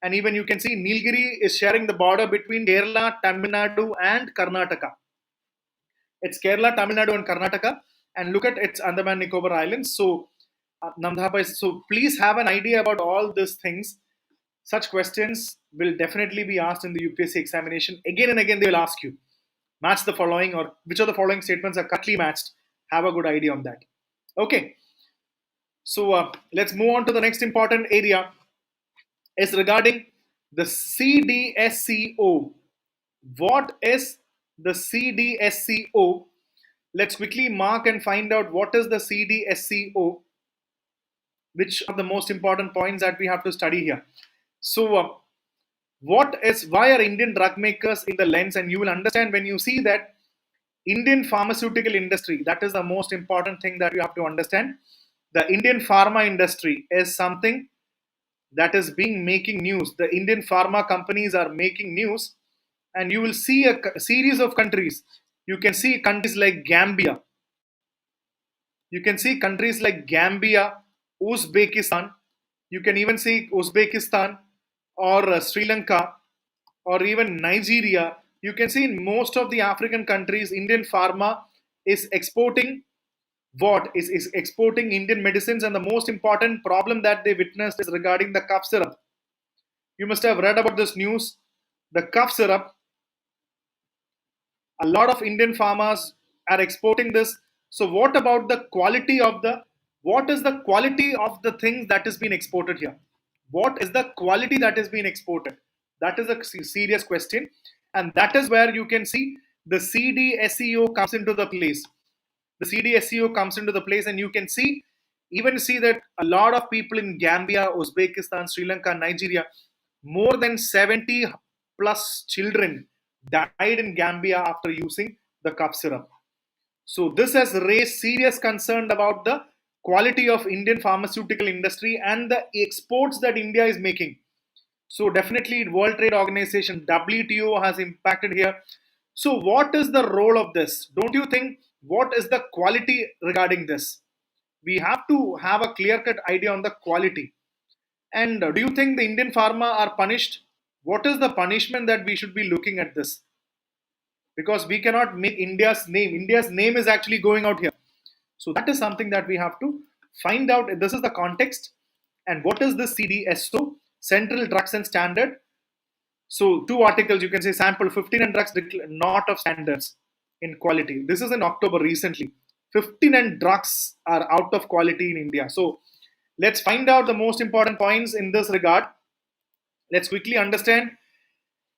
and even you can see Nilgiri is sharing the border between Kerala, Tamil Nadu and Karnataka. It's Kerala, Tamil Nadu and Karnataka, and look at its Andaman Nicobar Islands. So Namdhapa is, so please have an idea about all these things. Such questions will definitely be asked in the UPSC examination. Again and again they will ask you, match the following, or which of the following statements are correctly matched. Have a good idea on that. Okay. So let's move on to the next important area. Is regarding the CDSCO. What is the CDSCO? Let's quickly mark and find out what is the CDSCO. Which are the most important points that we have to study here. So why are Indian drug makers in the lens? And you will understand when you see that Indian pharmaceutical industry, that is the most important thing that you have to understand. The Indian pharma industry is something that is making news. The Indian pharma companies are making news, and you will see a series of countries. You can see countries like Gambia. You can see countries like Gambia, Uzbekistan. You can even see Uzbekistan or Sri Lanka or even Nigeria. You can see in most of the African countries, Indian pharma is exporting is exporting Indian medicines, and the most important problem that they witnessed is regarding the cough syrup. You must have read about this news. The cough syrup, a lot of Indian farmers are exporting this. So what about the quality of the, what is the quality of the things that is being exported here? What is the quality that is being exported? That is a serious question, and that is where you can see the CDSCO comes into the place. The CDSCO comes into the place, and you can see, even see that a lot of people in Gambia, Uzbekistan, Sri Lanka, Nigeria, more than 70 plus children died in Gambia after using the cough syrup. So this has raised serious concern about the quality of Indian pharmaceutical industry and the exports that India is making. So definitely World Trade Organization, WTO, has impacted here. So what is the role of this? Don't you think, what is the quality regarding this? We have to have a clear cut idea on the quality. And do you think the Indian pharma are punished? What is the punishment that we should be looking at this? Because we cannot make India's name. India's name is actually going out here. So that is something that we have to find out. This is the context. And what is the CDSO, Central Drugs and Standard? So two articles, you can say sample 15 and drugs not of standards in quality. This is in October recently. 15 and drugs are out of quality in India. So let's find out the most important points in this regard. Let's quickly understand.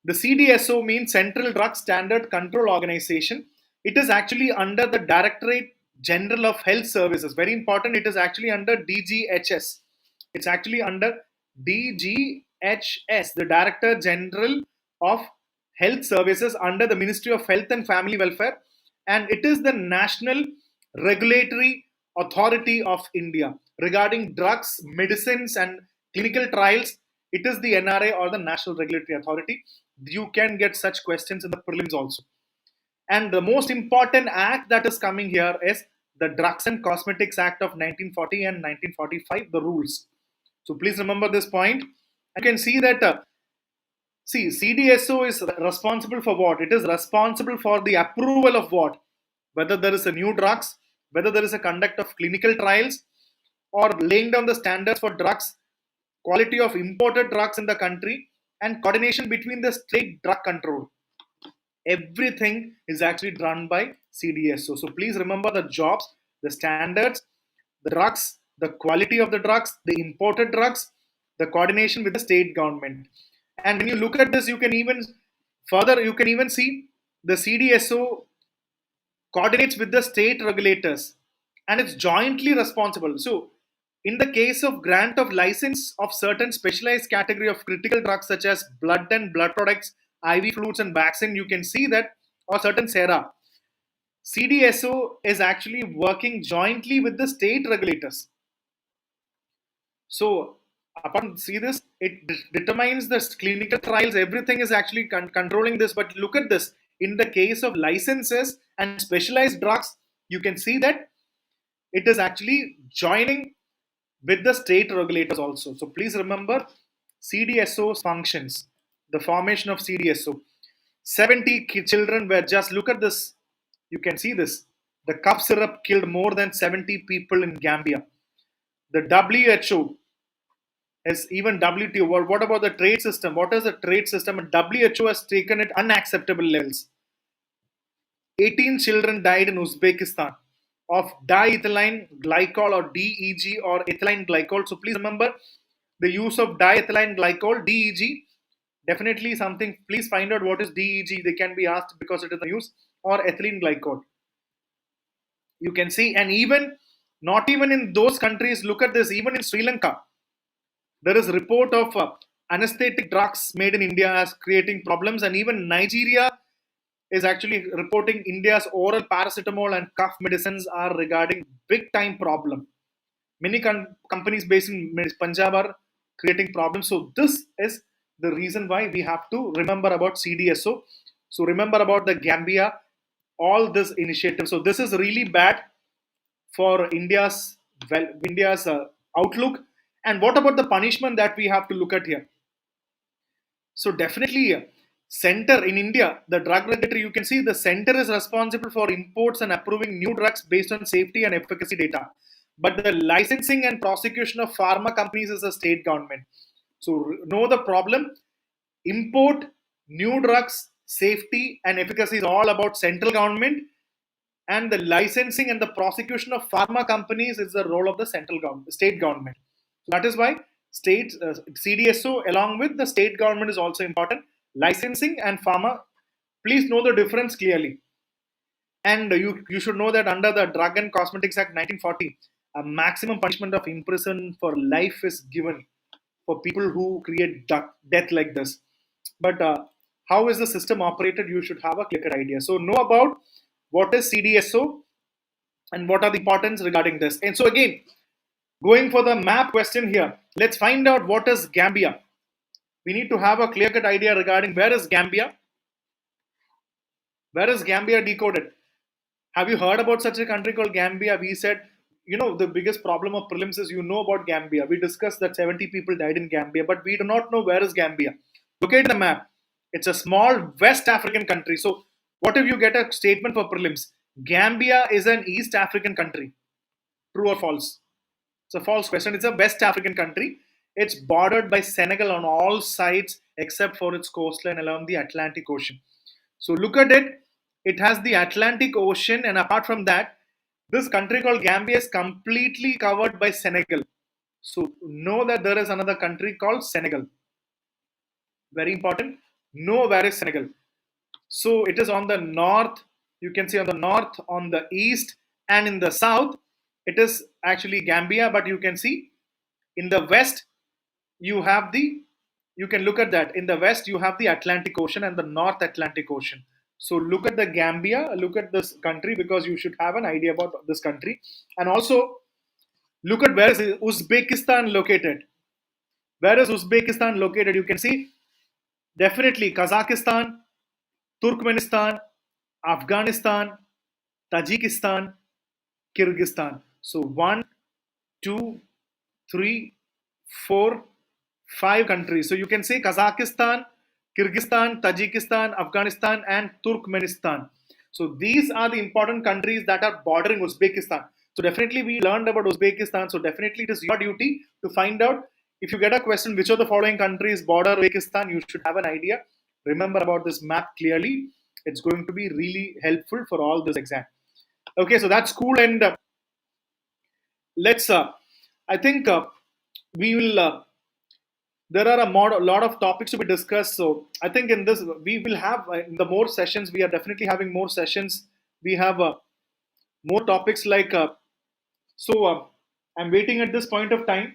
The CDSO means Central Drug Standard Control Organization. It is actually under the Directorate General of Health Services. Very important. It is actually under DGHS. It's actually under DGHS, the Director General of Health Services under the Ministry of Health and Family Welfare. And it is the National Regulatory Authority of India regarding drugs, medicines, and clinical trials. It is the NRA, or the National Regulatory Authority. You can get such questions in the prelims also. And the most important act that is coming here is the Drugs and Cosmetics Act of 1940 and 1945, the rules. So please remember this point. You can see that, CDSO is responsible for what? It is responsible for the approval of what? Whether there is a new drugs, whether there is a conduct of clinical trials, or laying down the standards for drugs, quality of imported drugs in the country, and coordination between the state drug control. Everything is actually done by CDSO. So please remember the jobs, the standards, the drugs, the quality of the drugs, the imported drugs, the coordination with the state government. And when you look at this, you can even see the CDSO coordinates with the state regulators, and it's jointly responsible. So in the case of grant of license of certain specialized category of critical drugs such as blood and blood products, IV fluids and vaccine, you can see that, or certain sera, CDSO is actually working jointly with the state regulators. So upon see this, it determines the clinical trials, everything is actually controlling this. But look at this, in the case of licenses and specialized drugs, you can see that it is actually joining with the state regulators also. So please remember CDSO's functions, the formation of CDSO. 70 children were just, look at this, you can see this. The cough syrup killed more than 70 people in Gambia. The WHO is even WTO. What about the trade system? What is the trade system? And WHO has taken it unacceptable levels. 18 children died in Uzbekistan of diethylene glycol, or DEG, or ethylene glycol. So please remember the use of diethylene glycol, DEG. Definitely something, please find out what is DEG. They can be asked because it is the use, or ethylene glycol. You can see, and even not even in those countries, look at this, even in Sri Lanka, there is report of anesthetic drugs made in India as creating problems, and even Nigeria is actually reporting India's oral paracetamol and cough medicines are regarding big time problem. Many companies based in Punjab are creating problems. So this is the reason why we have to remember about CDSO. So remember about the Gambia, all this initiative. So this is really bad for India's outlook. And what about the punishment that we have to look at here? So definitely, center in India, the drug regulatory, you can see the center is responsible for imports and approving new drugs based on safety and efficacy data. But the licensing and prosecution of pharma companies is a state government. So know the problem. Import, new drugs, safety and efficacy is all about central government, and the licensing and the prosecution of pharma companies is the role of the central government, state government. So that is why state CDSO along with the state government is also important. Licensing and pharma, please know the difference clearly. And you should know that under the Drug and Cosmetics Act 1940, a maximum punishment of imprisonment for life is given for people who create death like this. But how is the system operated? You should have a clear idea. So know about what is CDSO and what are the importance regarding this. And so again, going for the map question here, let's find out what is Gambia. We need to have a clear-cut idea regarding where is Gambia. Where is Gambia decoded? Have you heard about such a country called Gambia? We said, the biggest problem of prelims is about Gambia. We discussed that 70 people died in Gambia, but we do not know where is Gambia. Look at the map. It's a small West African country. So what if you get a statement for prelims? Gambia is an East African country. True or false? It's a false question. It's a West African country. It's bordered by Senegal on all sides except for its coastline along the Atlantic Ocean. So look at it. It has the Atlantic Ocean, and apart from that, this country called Gambia is completely covered by Senegal. So know that there is another country called Senegal. Very important. Know where is Senegal. So it is on the north. You can see on the north, on the east, and in the south, it is actually Gambia. But you can see in the west, you can look at that. In the west, you have the Atlantic Ocean and the North Atlantic Ocean. So look at the Gambia, look at this country, because you should have an idea about this country. And also look at where is Uzbekistan located. Where is Uzbekistan located? You can see definitely Kazakhstan, Turkmenistan, Afghanistan, Tajikistan, Kyrgyzstan. So 1, 2, 3, 4, 5 countries. So you can say Kazakhstan, Kyrgyzstan, Tajikistan, Afghanistan, and Turkmenistan. So these are the important countries that are bordering Uzbekistan. So definitely we learned about Uzbekistan. So definitely it is your duty to find out, if you get a question, which of the following countries border Uzbekistan, you should have an idea. Remember about this map clearly. It's going to be really helpful for all this exam. Okay, so that's cool. And let's, I think we will, there are a lot of topics to be discussed. So I think in this, we will have in the more sessions, we are definitely having more sessions. We have more topics like, I'm waiting at this point of time.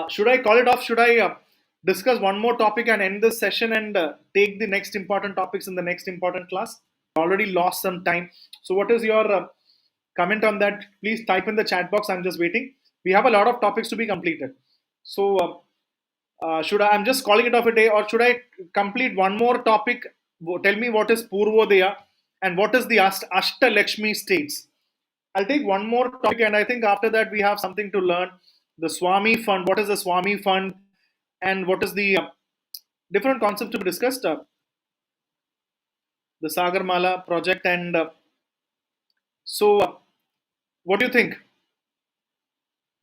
Should I call it off? Should I discuss one more topic and end this session and take the next important topics in the next important class? Already lost some time. So what is your comment on that? Please type in the chat box. I'm just waiting. We have a lot of topics to be completed. So I'm just calling it off a day, or should I complete one more topic? Tell me what is Purvodaya and what is the Ashtalakshmi states. I'll take one more topic, and I think after that we have something to learn. The SWAMI fund. What is the SWAMI fund, and what is the different concepts to be discussed? The Sagarmala project, and what do you think?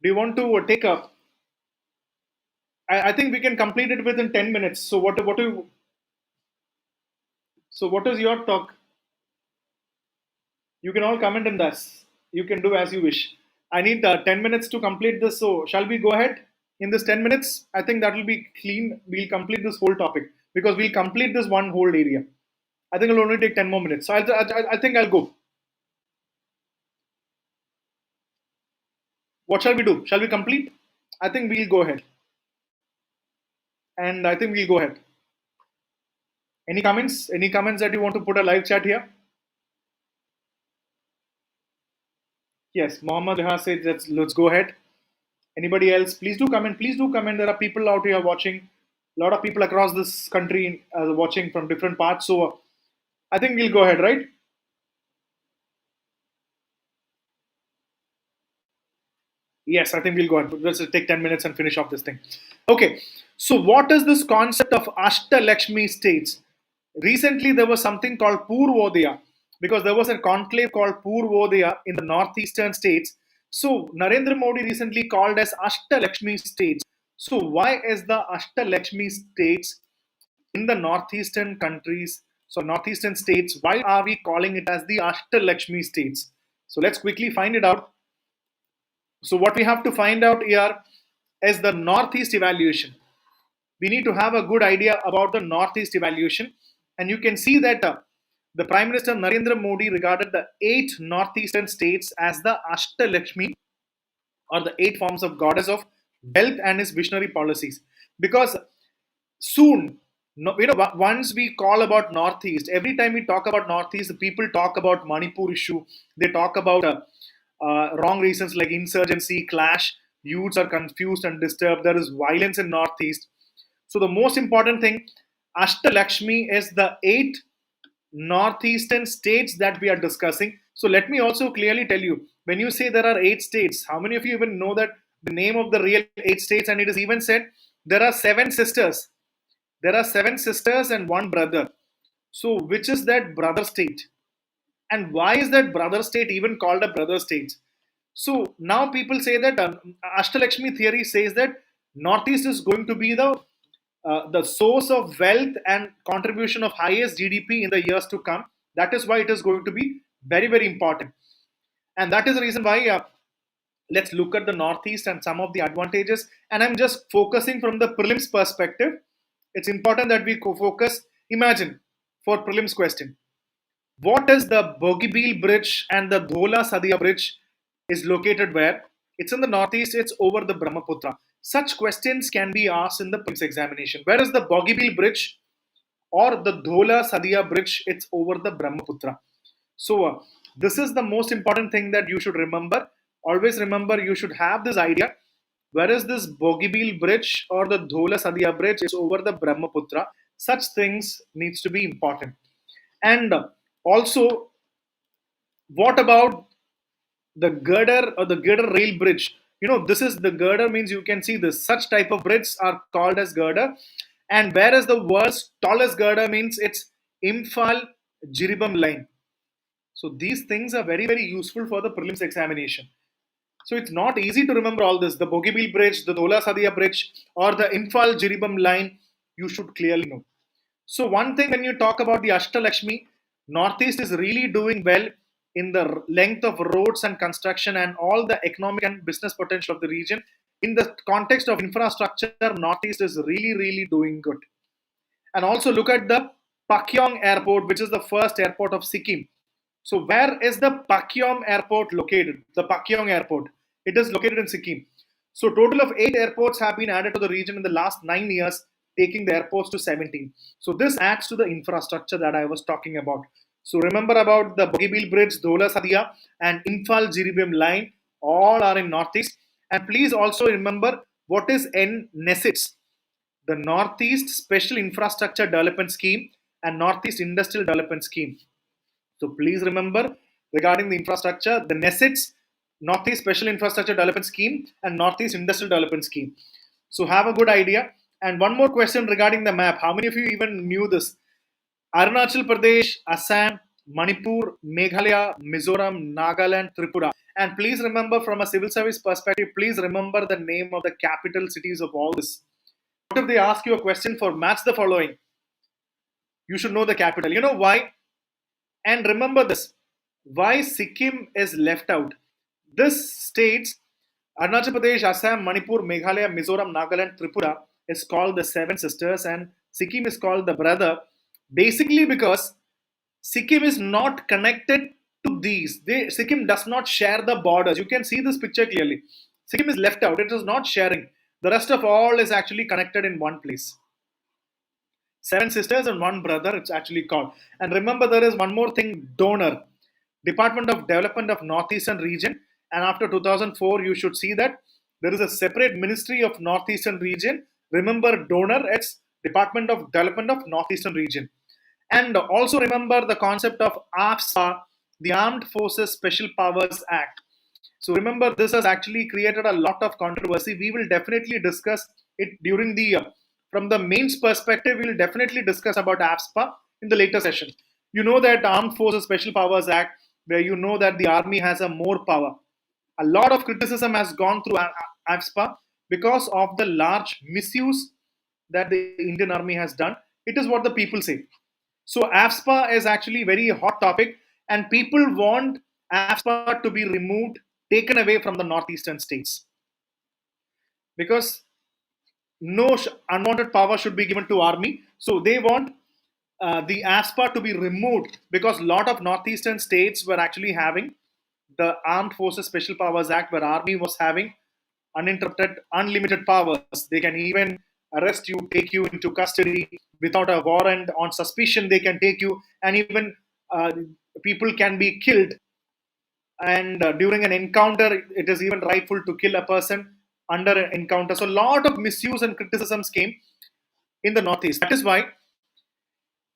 Do you want to take a? I think we can complete it within 10 minutes. So what is your talk? You can all comment in this. You can do as you wish. I need 10 minutes to complete this. So shall we go ahead in this 10 minutes? I think that will be clean. We'll complete this whole topic because we'll complete this one whole area. I think it'll only take 10 more minutes. So I think I'll go. What shall we do? Shall we complete? I think we'll go ahead. And I think we'll go ahead. Any comments? Any comments that you want to put a live chat here? Yes, Mohammed Leha said let's go ahead. Anybody else? Please do comment. Please do comment. There are people out here watching. A lot of people across this country watching from different parts. So I think we'll go ahead, right? Yes, I think we'll go on. Let's take 10 minutes and finish off this thing. Okay, so what is this concept of Ashtalakshmi states? Recently, there was something called Purvodaya because there was a conclave called Purvodaya in the northeastern states. So, Narendra Modi recently called as Ashtalakshmi states. So, why is the Ashtalakshmi states in the northeastern countries, so northeastern states, why are we calling it as the Ashtalakshmi states? So, let's quickly find it out. So what we have to find out here is the Northeast evaluation. We need to have a good idea about the Northeast evaluation. And you can see that the Prime Minister Narendra Modi regarded the 8 Northeastern states as the Ashtalakshmi, or the 8 forms of goddess of wealth and his visionary policies. Because soon, once we call about Northeast, every time we talk about Northeast, the people talk about Manipur issue. They talk about wrong reasons like insurgency, clash, youths are confused and disturbed, there is violence in Northeast. So the most important thing, Ashtalakshmi is the 8 northeastern states that we are discussing. So let me also clearly tell you, when you say there are 8 states, how many of you even know that the name of the real 8 states? And it is even said there are 7 sisters. There are 7 sisters and 1 brother. So which is that brother state? And why is that brother state even called a brother state? So now people say that Ashtalakshmi theory says that Northeast is going to be the source of wealth and contribution of highest GDP in the years to come. That is why it is going to be very, very important. And that is the reason why let's look at the Northeast and some of the advantages. And I'm just focusing from the prelims perspective. It's important that we focus. Imagine for prelims question, what is the Bogibeel Bridge and the Dhola Sadia Bridge is located where? It's in the Northeast, it's over the Brahmaputra. Such questions can be asked in the prelims examination. Where is the Bogibeel Bridge or the Dhola Sadia Bridge? It's over the Brahmaputra. So, this is the most important thing that you should remember. Always remember, you should have this idea. Where is this Bogibeel Bridge or the Dhola Sadia Bridge? It's over the Brahmaputra. Such things needs to be important. And also, what about the girder or the girder rail bridge? This is the girder means you can see this. Such type of bridges are called as girder. And whereas the world's tallest girder means it's Imphal Jiribam line. So these things are very, very useful for the prelims examination. So it's not easy to remember all this. The Bogibeel Bridge, the Dhola Sadia Bridge, or the Imphal Jiribam line, you should clearly know. So one thing when you talk about the Ashtalakshmi, Northeast is really doing well in the length of roads and construction and all the economic and business potential of the region. In the context of infrastructure, Northeast is really, really doing good. And also look at the Pakyong Airport, which is the first airport of Sikkim. So where is the Pakyong Airport located? The Pakyong Airport. It is located in Sikkim. So total of 8 airports have been added to the region in the last 9 years, taking the airports to 17. So this adds to the infrastructure that I was talking about. So remember about the Bogibeel Bridge, Dhola Sadia and Imphal Jiribam line. All are in Northeast. And please also remember what is NESITS, the Northeast Special Infrastructure Development Scheme and Northeast Industrial Development Scheme. So please remember regarding the infrastructure, the NESITS, Northeast Special Infrastructure Development Scheme and Northeast Industrial Development Scheme. So have a good idea. And one more question regarding the map. How many of you even knew this? Arunachal Pradesh, Assam, Manipur, Meghalaya, Mizoram, Nagaland, Tripura. And please remember from a civil service perspective, please remember the name of the capital cities of all this. What if they ask you a question for match the following? You should know the capital. You know why? And remember this, why Sikkim is left out. This states, Arunachal Pradesh, Assam, Manipur, Meghalaya, Mizoram, Nagaland, Tripura is called the 7 sisters and Sikkim is called the brother. Basically because Sikkim is not connected to these. Sikkim does not share the borders. You can see this picture clearly. Sikkim is left out. It is not sharing. The rest of all is actually connected in one place. 7 sisters and 1 brother, it's actually called. And remember, there is one more thing, donor. Department of Development of Northeastern Region. And after 2004, you should see that there is a separate Ministry of Northeastern Region. Remember, donor, it's Department of Development of Northeastern Region. And also remember the concept of AFSPA, the Armed Forces Special Powers Act. So remember, this has actually created a lot of controversy. We will definitely discuss it during the from the mains perspective. We will definitely discuss about AFSPA in the later session. You know that Armed Forces Special Powers Act, where you know that the army has a more power. A lot of criticism has gone through AFSPA because of the large misuse that the Indian army has done. It is what the people say. So AFSPA is actually very hot topic, and people want AFSPA to be removed, taken away from the northeastern states, because no unwanted power should be given to army. So they want the AFSPA to be removed, because a lot of northeastern states were actually having the Armed Forces Special Powers Act, where army was having uninterrupted, unlimited powers. They can even arrest you, take you into custody without a warrant. On suspicion, they can take you, and even people can be killed. And during an encounter, it is even rightful to kill a person under an encounter. So, a lot of misuse and criticisms came in the Northeast. That is why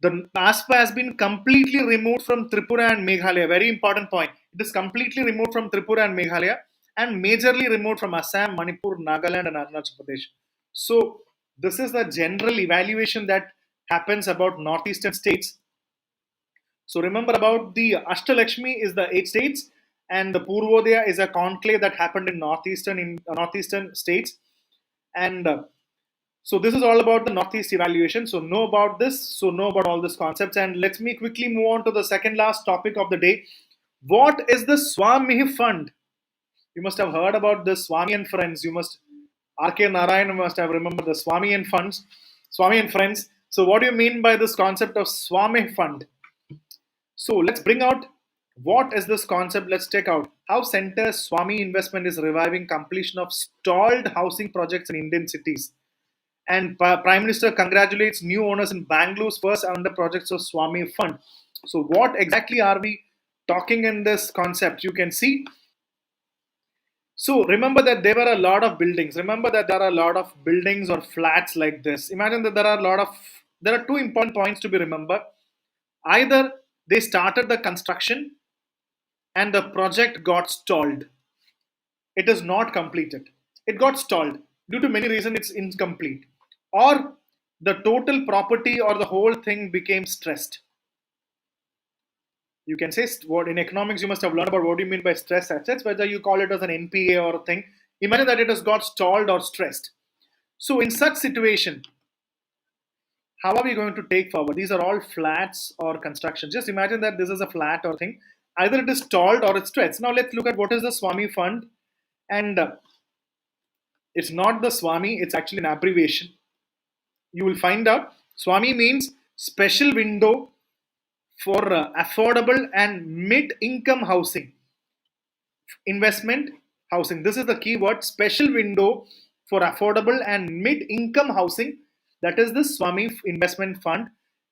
the ASPA has been completely removed from Tripura and Meghalaya. Very important point. It is completely removed from Tripura and Meghalaya, and majorly removed from Assam, Manipur, Nagaland, and Arunachal Pradesh. So this is the general evaluation that happens about northeastern states. So remember about the Ashtalakshmi is the 8 states, and the Purvodaya is a conclave that happened in northeastern states, and so this is all about the Northeast evaluation. So know about this. So know about all these concepts. And let me quickly move on to the second last topic of the day. What is the SWAMI fund? You must have heard about the SWAMI and Friends. You must, R.K. Narayan must have remembered the SWAMI and Funds, SWAMI and Friends. So what do you mean by this concept of SWAMI fund? So let's bring out what is this concept. Let's check out how Center SWAMI investment is reviving completion of stalled housing projects in Indian cities. And Prime Minister congratulates new owners in Bangalore's first under projects of SWAMI fund. So what exactly are we talking in this concept? You can see. So remember that there were a lot of buildings. Remember that there are a lot of buildings or flats like this. Imagine that there are two important points to be remembered. Either they started the construction and the project got stalled. It is not completed. It got stalled due to many reasons. It's incomplete, or the total property or the whole thing became stressed. You can say what in economics you must have learned about what do you mean by stress assets, whether you call it as an NPA or a thing. Imagine that it has got stalled or stressed. So in such situation, how are we going to take forward? These are all flats or construction. Just imagine that this is a flat or thing. Either it is stalled or it's stretched. Now let's look at what is the SWAMI fund. And it's not the SWAMI, it's actually an abbreviation. You will find out SWAMI means special window for affordable and mid-income housing. Investment housing. This is the key word, special window for affordable and mid-income housing. That is the SWAMI investment fund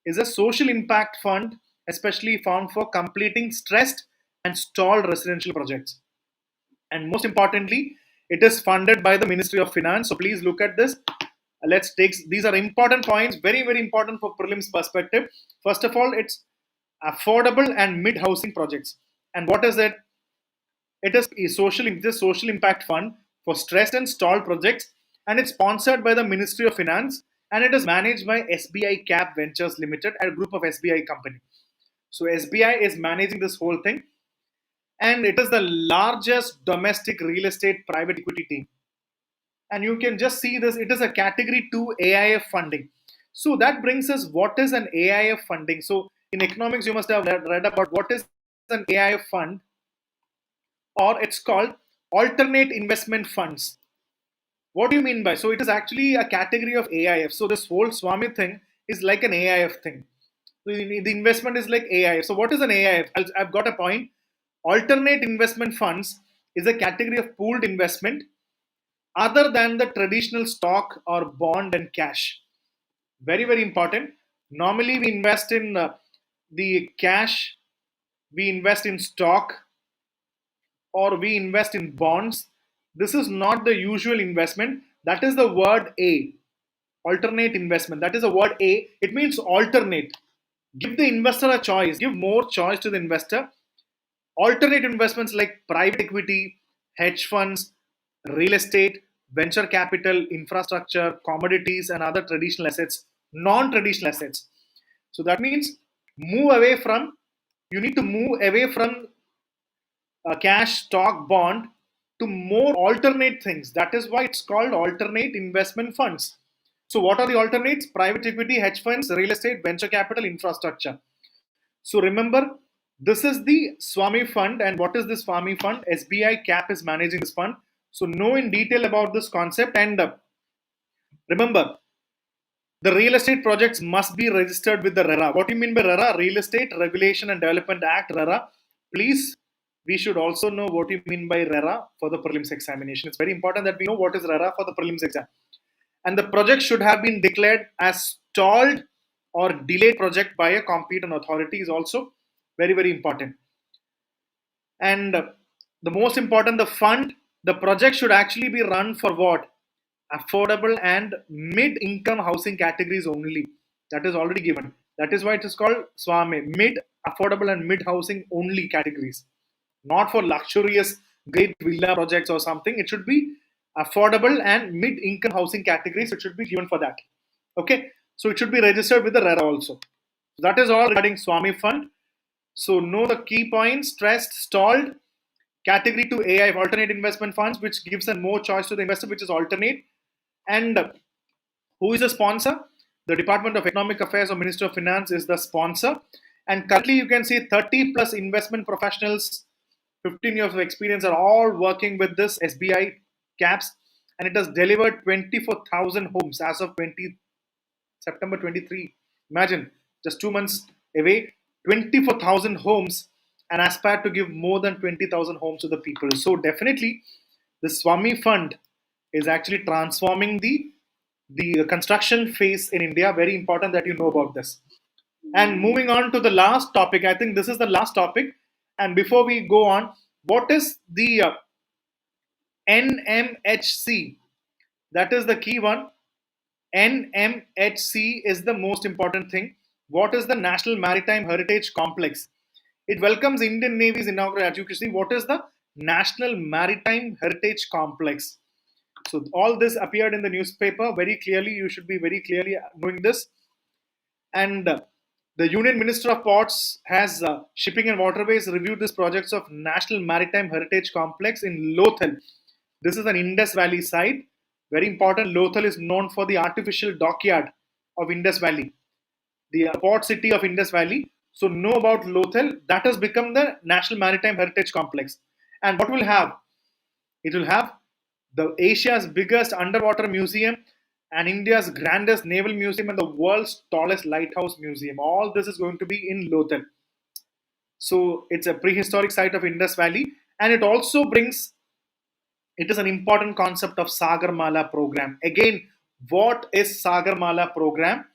is a social impact fund, especially found for completing stressed and stalled residential projects. And most importantly, it is funded by the Ministry of Finance. So please look at this. Let's take, these are important points, very, very important for prelims perspective. First of all, it's affordable and mid housing projects. And what is it? It is a social impact fund for stressed and stalled projects, and it's sponsored by the Ministry of Finance, and it is managed by SBI Cap Ventures Limited, a group of SBI company. So SBI is managing this whole thing, and it is the largest domestic real estate private equity team. And you can just see this, it is a category 2 AIF funding. So that brings us, what is an AIF funding? So in economics, you must have read about what is an AIF fund, or it's called alternate investment funds. What do you mean by? So it is actually a category of AIF. So this whole SWAMI thing is like an AIF thing. The investment is like AIF. So what is an AIF? I've got a point. Alternate investment funds is a category of pooled investment other than the traditional stock or bond and cash. Very, very important. Normally we invest in the cash, we invest in stock, or we invest in bonds. This is not the usual investment. That is the word A. Alternate investment. That is the word A. It means alternate. Give the investor a choice. Give more choice to the investor. Alternate investments like private equity, hedge funds, real estate, venture capital, infrastructure, commodities, and other traditional assets, non-traditional assets. So that means move away from, you need to move away from cash, stock, bond to more alternate things. That is why it's called alternate investment funds. So what are the alternates? Private equity, hedge funds, real estate, venture capital, infrastructure. So remember, this is the SWAMI fund. And what is this SWAMI fund? SBI CAP is managing this fund. So know in detail about this concept. And remember, the real estate projects must be registered with the RERA. What do you mean by RERA? Real Estate Regulation and Development Act, RERA. Please, we should also know what you mean by RERA for the prelims examination. It's very important that we know what is RERA for the prelims exam. And the project should have been declared as stalled or delayed project by a competent authority is also very, very important. And the most important, the project should actually be run for what? Affordable and mid-income housing categories only. That is already given. That is why it is called SWAMI, mid, affordable and mid housing only categories. Not for luxurious great villa projects or something. It should be affordable and mid-income housing categories. It should be given for that. Okay. So it should be registered with the RERA also. So that is all regarding SWAMI fund. So know the key points: stressed, stalled. Category 2 AI, alternate investment funds, which gives a more choice to the investor, which is alternate. And who is the sponsor? The Department of Economic Affairs or Minister of Finance is the sponsor. And currently you can see 30 plus investment professionals, 15 years of experience are all working with this SBI CAPS, and it has delivered 24,000 homes as of September 23. Imagine, just 2 months away, 24,000 homes, and aspire to give more than 20,000 homes to the people. So definitely, the SWAMI fund is actually transforming the construction phase in India. Very important that you know about this. And moving on to the last topic, I think this is the last topic. And before we go on, what is the NMHC? That is the key one. NMHC is the most important thing. What is the National Maritime Heritage Complex? It welcomes Indian Navy's inaugural. As you can see, what is the National Maritime Heritage Complex? So all this appeared in the newspaper very clearly. You should be very clearly knowing this. And the Union Minister of Ports has Shipping and Waterways reviewed this projects of National Maritime Heritage Complex in Lothal. This is an Indus Valley site. Very important. Lothal is known for the artificial dockyard of Indus Valley, the port city of Indus Valley. So know about Lothal. That has become the National Maritime Heritage Complex. And what will have? It will have the Asia's biggest underwater museum and India's grandest naval museum and the world's tallest lighthouse museum. All this is going to be in Lothal. So it's a prehistoric site of Indus Valley, and it also brings, it is an important concept of Sagarmala program. Again, what is Sagarmala program?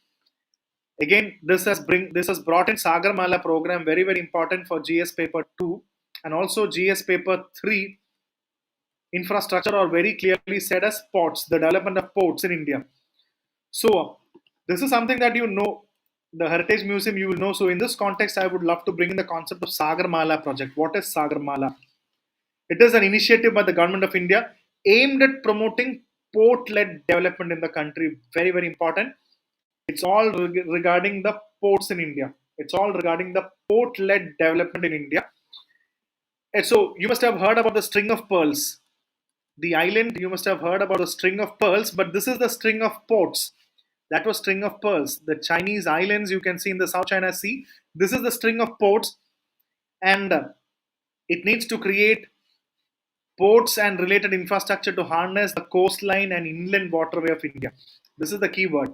Again, this has brought in Sagarmala program, very, very important for GS paper 2 and also GS paper 3. Infrastructure, or very clearly said as ports, the development of ports in India. So this is something that you know, the Heritage Museum you will know. So in this context, I would love to bring in the concept of Sagarmala project. What is Sagarmala? It is an initiative by the government of India aimed at promoting port-led development in the country. Very, very important. It's all regarding the ports in India. It's all regarding the port-led development in India. And so you must have heard about the string of pearls. The island, you must have heard about the string of pearls, but this is the string of ports. That was string of pearls. The Chinese islands you can see in the South China Sea. This is the string of ports, and it needs to create ports and related infrastructure to harness the coastline and inland waterway of India. This is the key word.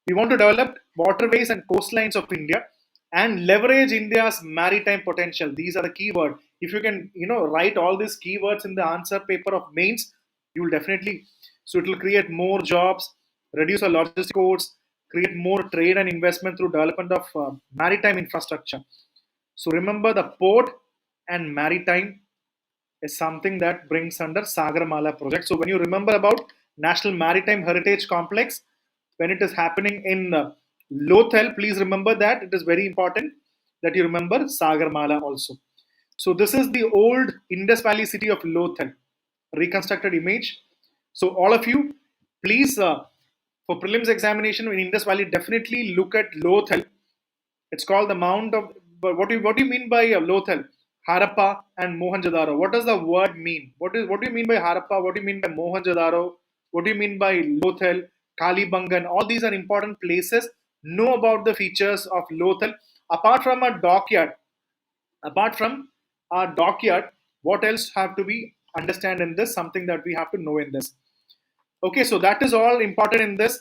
We want to develop waterways and coastlines of India and leverage India's maritime potential. These are the key words. If you can, write all these keywords in the answer paper of mains, you will definitely. So it will create more jobs, reduce our logistic costs, create more trade and investment through development of maritime infrastructure. So remember, the port and maritime is something that brings under Sagarmala project. So when you remember about National Maritime Heritage Complex, when it is happening in Lothal, please remember that it is very important that you remember Sagarmala also. So this is the old Indus Valley city of Lothal. reconstructed image. So all of you, please, for prelims examination in Indus Valley, definitely look at Lothal. It's called the Mount of. But what do you mean by Lothal? Harappa and Mohenjo-daro. What does the word mean? What do you mean by Harappa? What do you mean by Mohenjo-daro? What do you mean by Lothal, Kalibangan? All these are important places. Know about the features of Lothal. Apart from a dockyard, apart from our dockyard, what else have to be understand in this? Something that we have to know in this. Okay, so that is all important in this.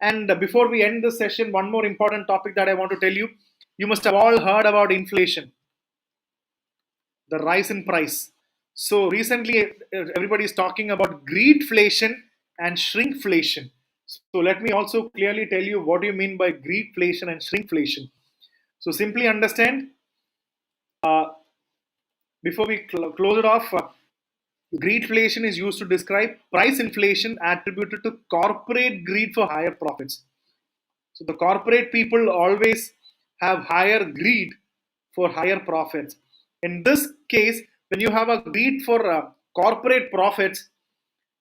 And before we end this session, one more important topic that I want to tell you. You must have all heard about inflation, the rise in price. So recently, everybody is talking about greedflation and shrinkflation. So let me also clearly tell you what do you mean by greedflation and shrinkflation. So simply understand, uh, before we close it off, greedflation is used to describe price inflation attributed to corporate greed for higher profits. So the corporate people always have higher greed for higher profits. In this case, when you have a greed for corporate profits,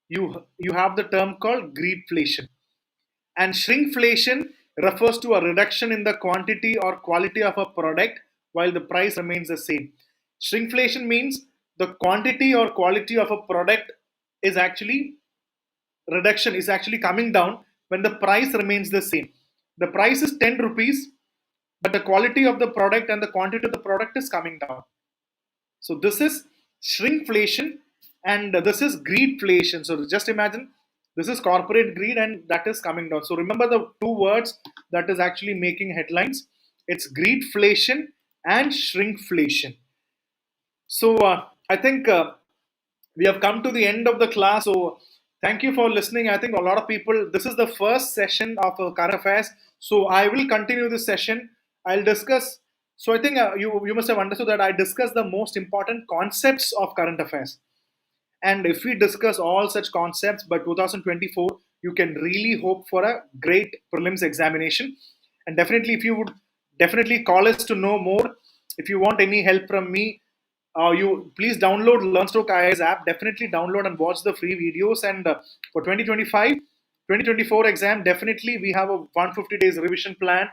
you have the term called greedflation. And shrinkflation refers to a reduction in the quantity or quality of a product while the price remains the same. Shrinkflation means the quantity or quality of a product is actually reduction is actually coming down when the price remains the same. The price is 10 rupees, but the quality of the product and the quantity of the product is coming down. So this is shrinkflation and this is greedflation. So just imagine this is corporate greed and that is coming down. So remember the two words that is actually making headlines. It's greedflation and shrinkflation. So I think we have come to the end of the class. So thank you for listening. I think a lot of people, this is the first session of current affairs. So I will continue this session. I'll discuss. So I think you must have understood that I discuss the most important concepts of current affairs. And if we discuss all such concepts by 2024, you can really hope for a great prelims examination. And definitely, if you would definitely call us to know more, if you want any help from me, you please download LearnStroke IAS app. Definitely download and watch the free videos. And for 2025, 2024 exam, definitely we have a 150 days revision plan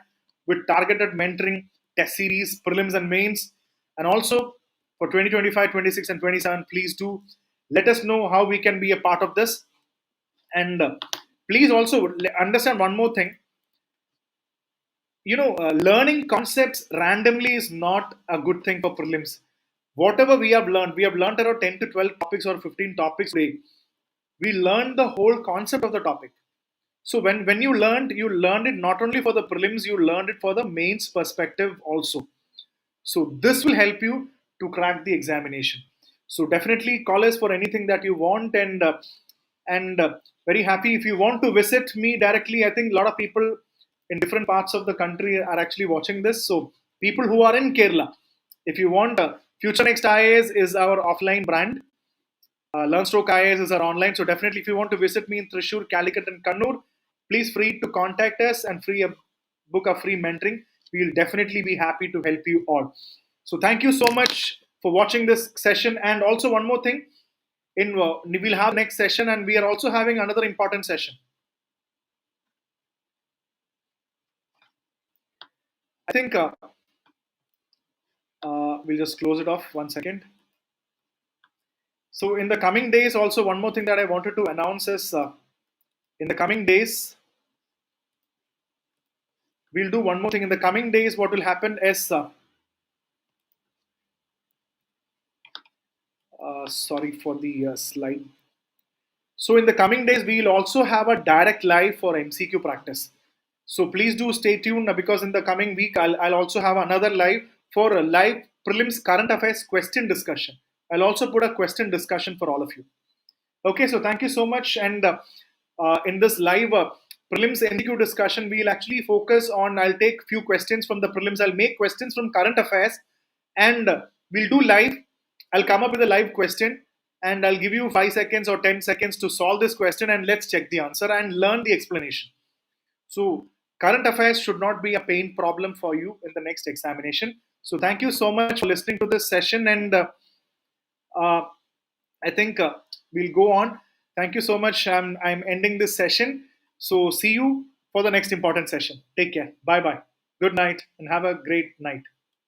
with targeted mentoring, test series, prelims and mains. And also for 2025, 26 and 27, please do let us know how we can be a part of this. And please also understand one more thing. Learning concepts randomly is not a good thing for prelims. Whatever we have learned around 10 to 12 topics or 15 topics today. We learned the whole concept of the topic. So when you learned it not only for the prelims, you learned it for the mains perspective also. So this will help you to crack the examination. So definitely call us for anything that you want, and very happy if you want to visit me directly. I think a lot of people in different parts of the country are actually watching this. So people who are in Kerala, if you want, Future Next IAS is our offline brand. LearnStroke IAS is our online. So definitely, if you want to visit me in Thrissur, Calicut, and Kannur, please free to contact us and book a free mentoring. We will definitely be happy to help you all. So thank you so much for watching this session. And also one more thing, we'll have next session, and we are also having another important session. I think we'll just close it off 1 second. So in the coming days, also one more thing that I wanted to announce is in the coming days, we'll do one more thing. In the coming days, what will happen is, sorry for the slide. So in the coming days, we will also have a direct live for MCQ practice. So please do stay tuned because in the coming week, I'll also have another live for a live prelims current affairs question discussion. I'll also put a question discussion for all of you. Okay, so thank you so much. And in this live prelims MCQ discussion, we'll actually focus on, I'll take few questions from the prelims. I'll make questions from current affairs and we'll do live. I'll come up with a live question and I'll give you 5 seconds or 10 seconds to solve this question and let's check the answer and learn the explanation. So current affairs should not be a pain problem for you in the next examination. So thank you so much for listening to this session, and I think we'll go on. Thank you so much. I'm ending this session. So see you for the next important session. Take care. Bye bye. Good night and have a great night.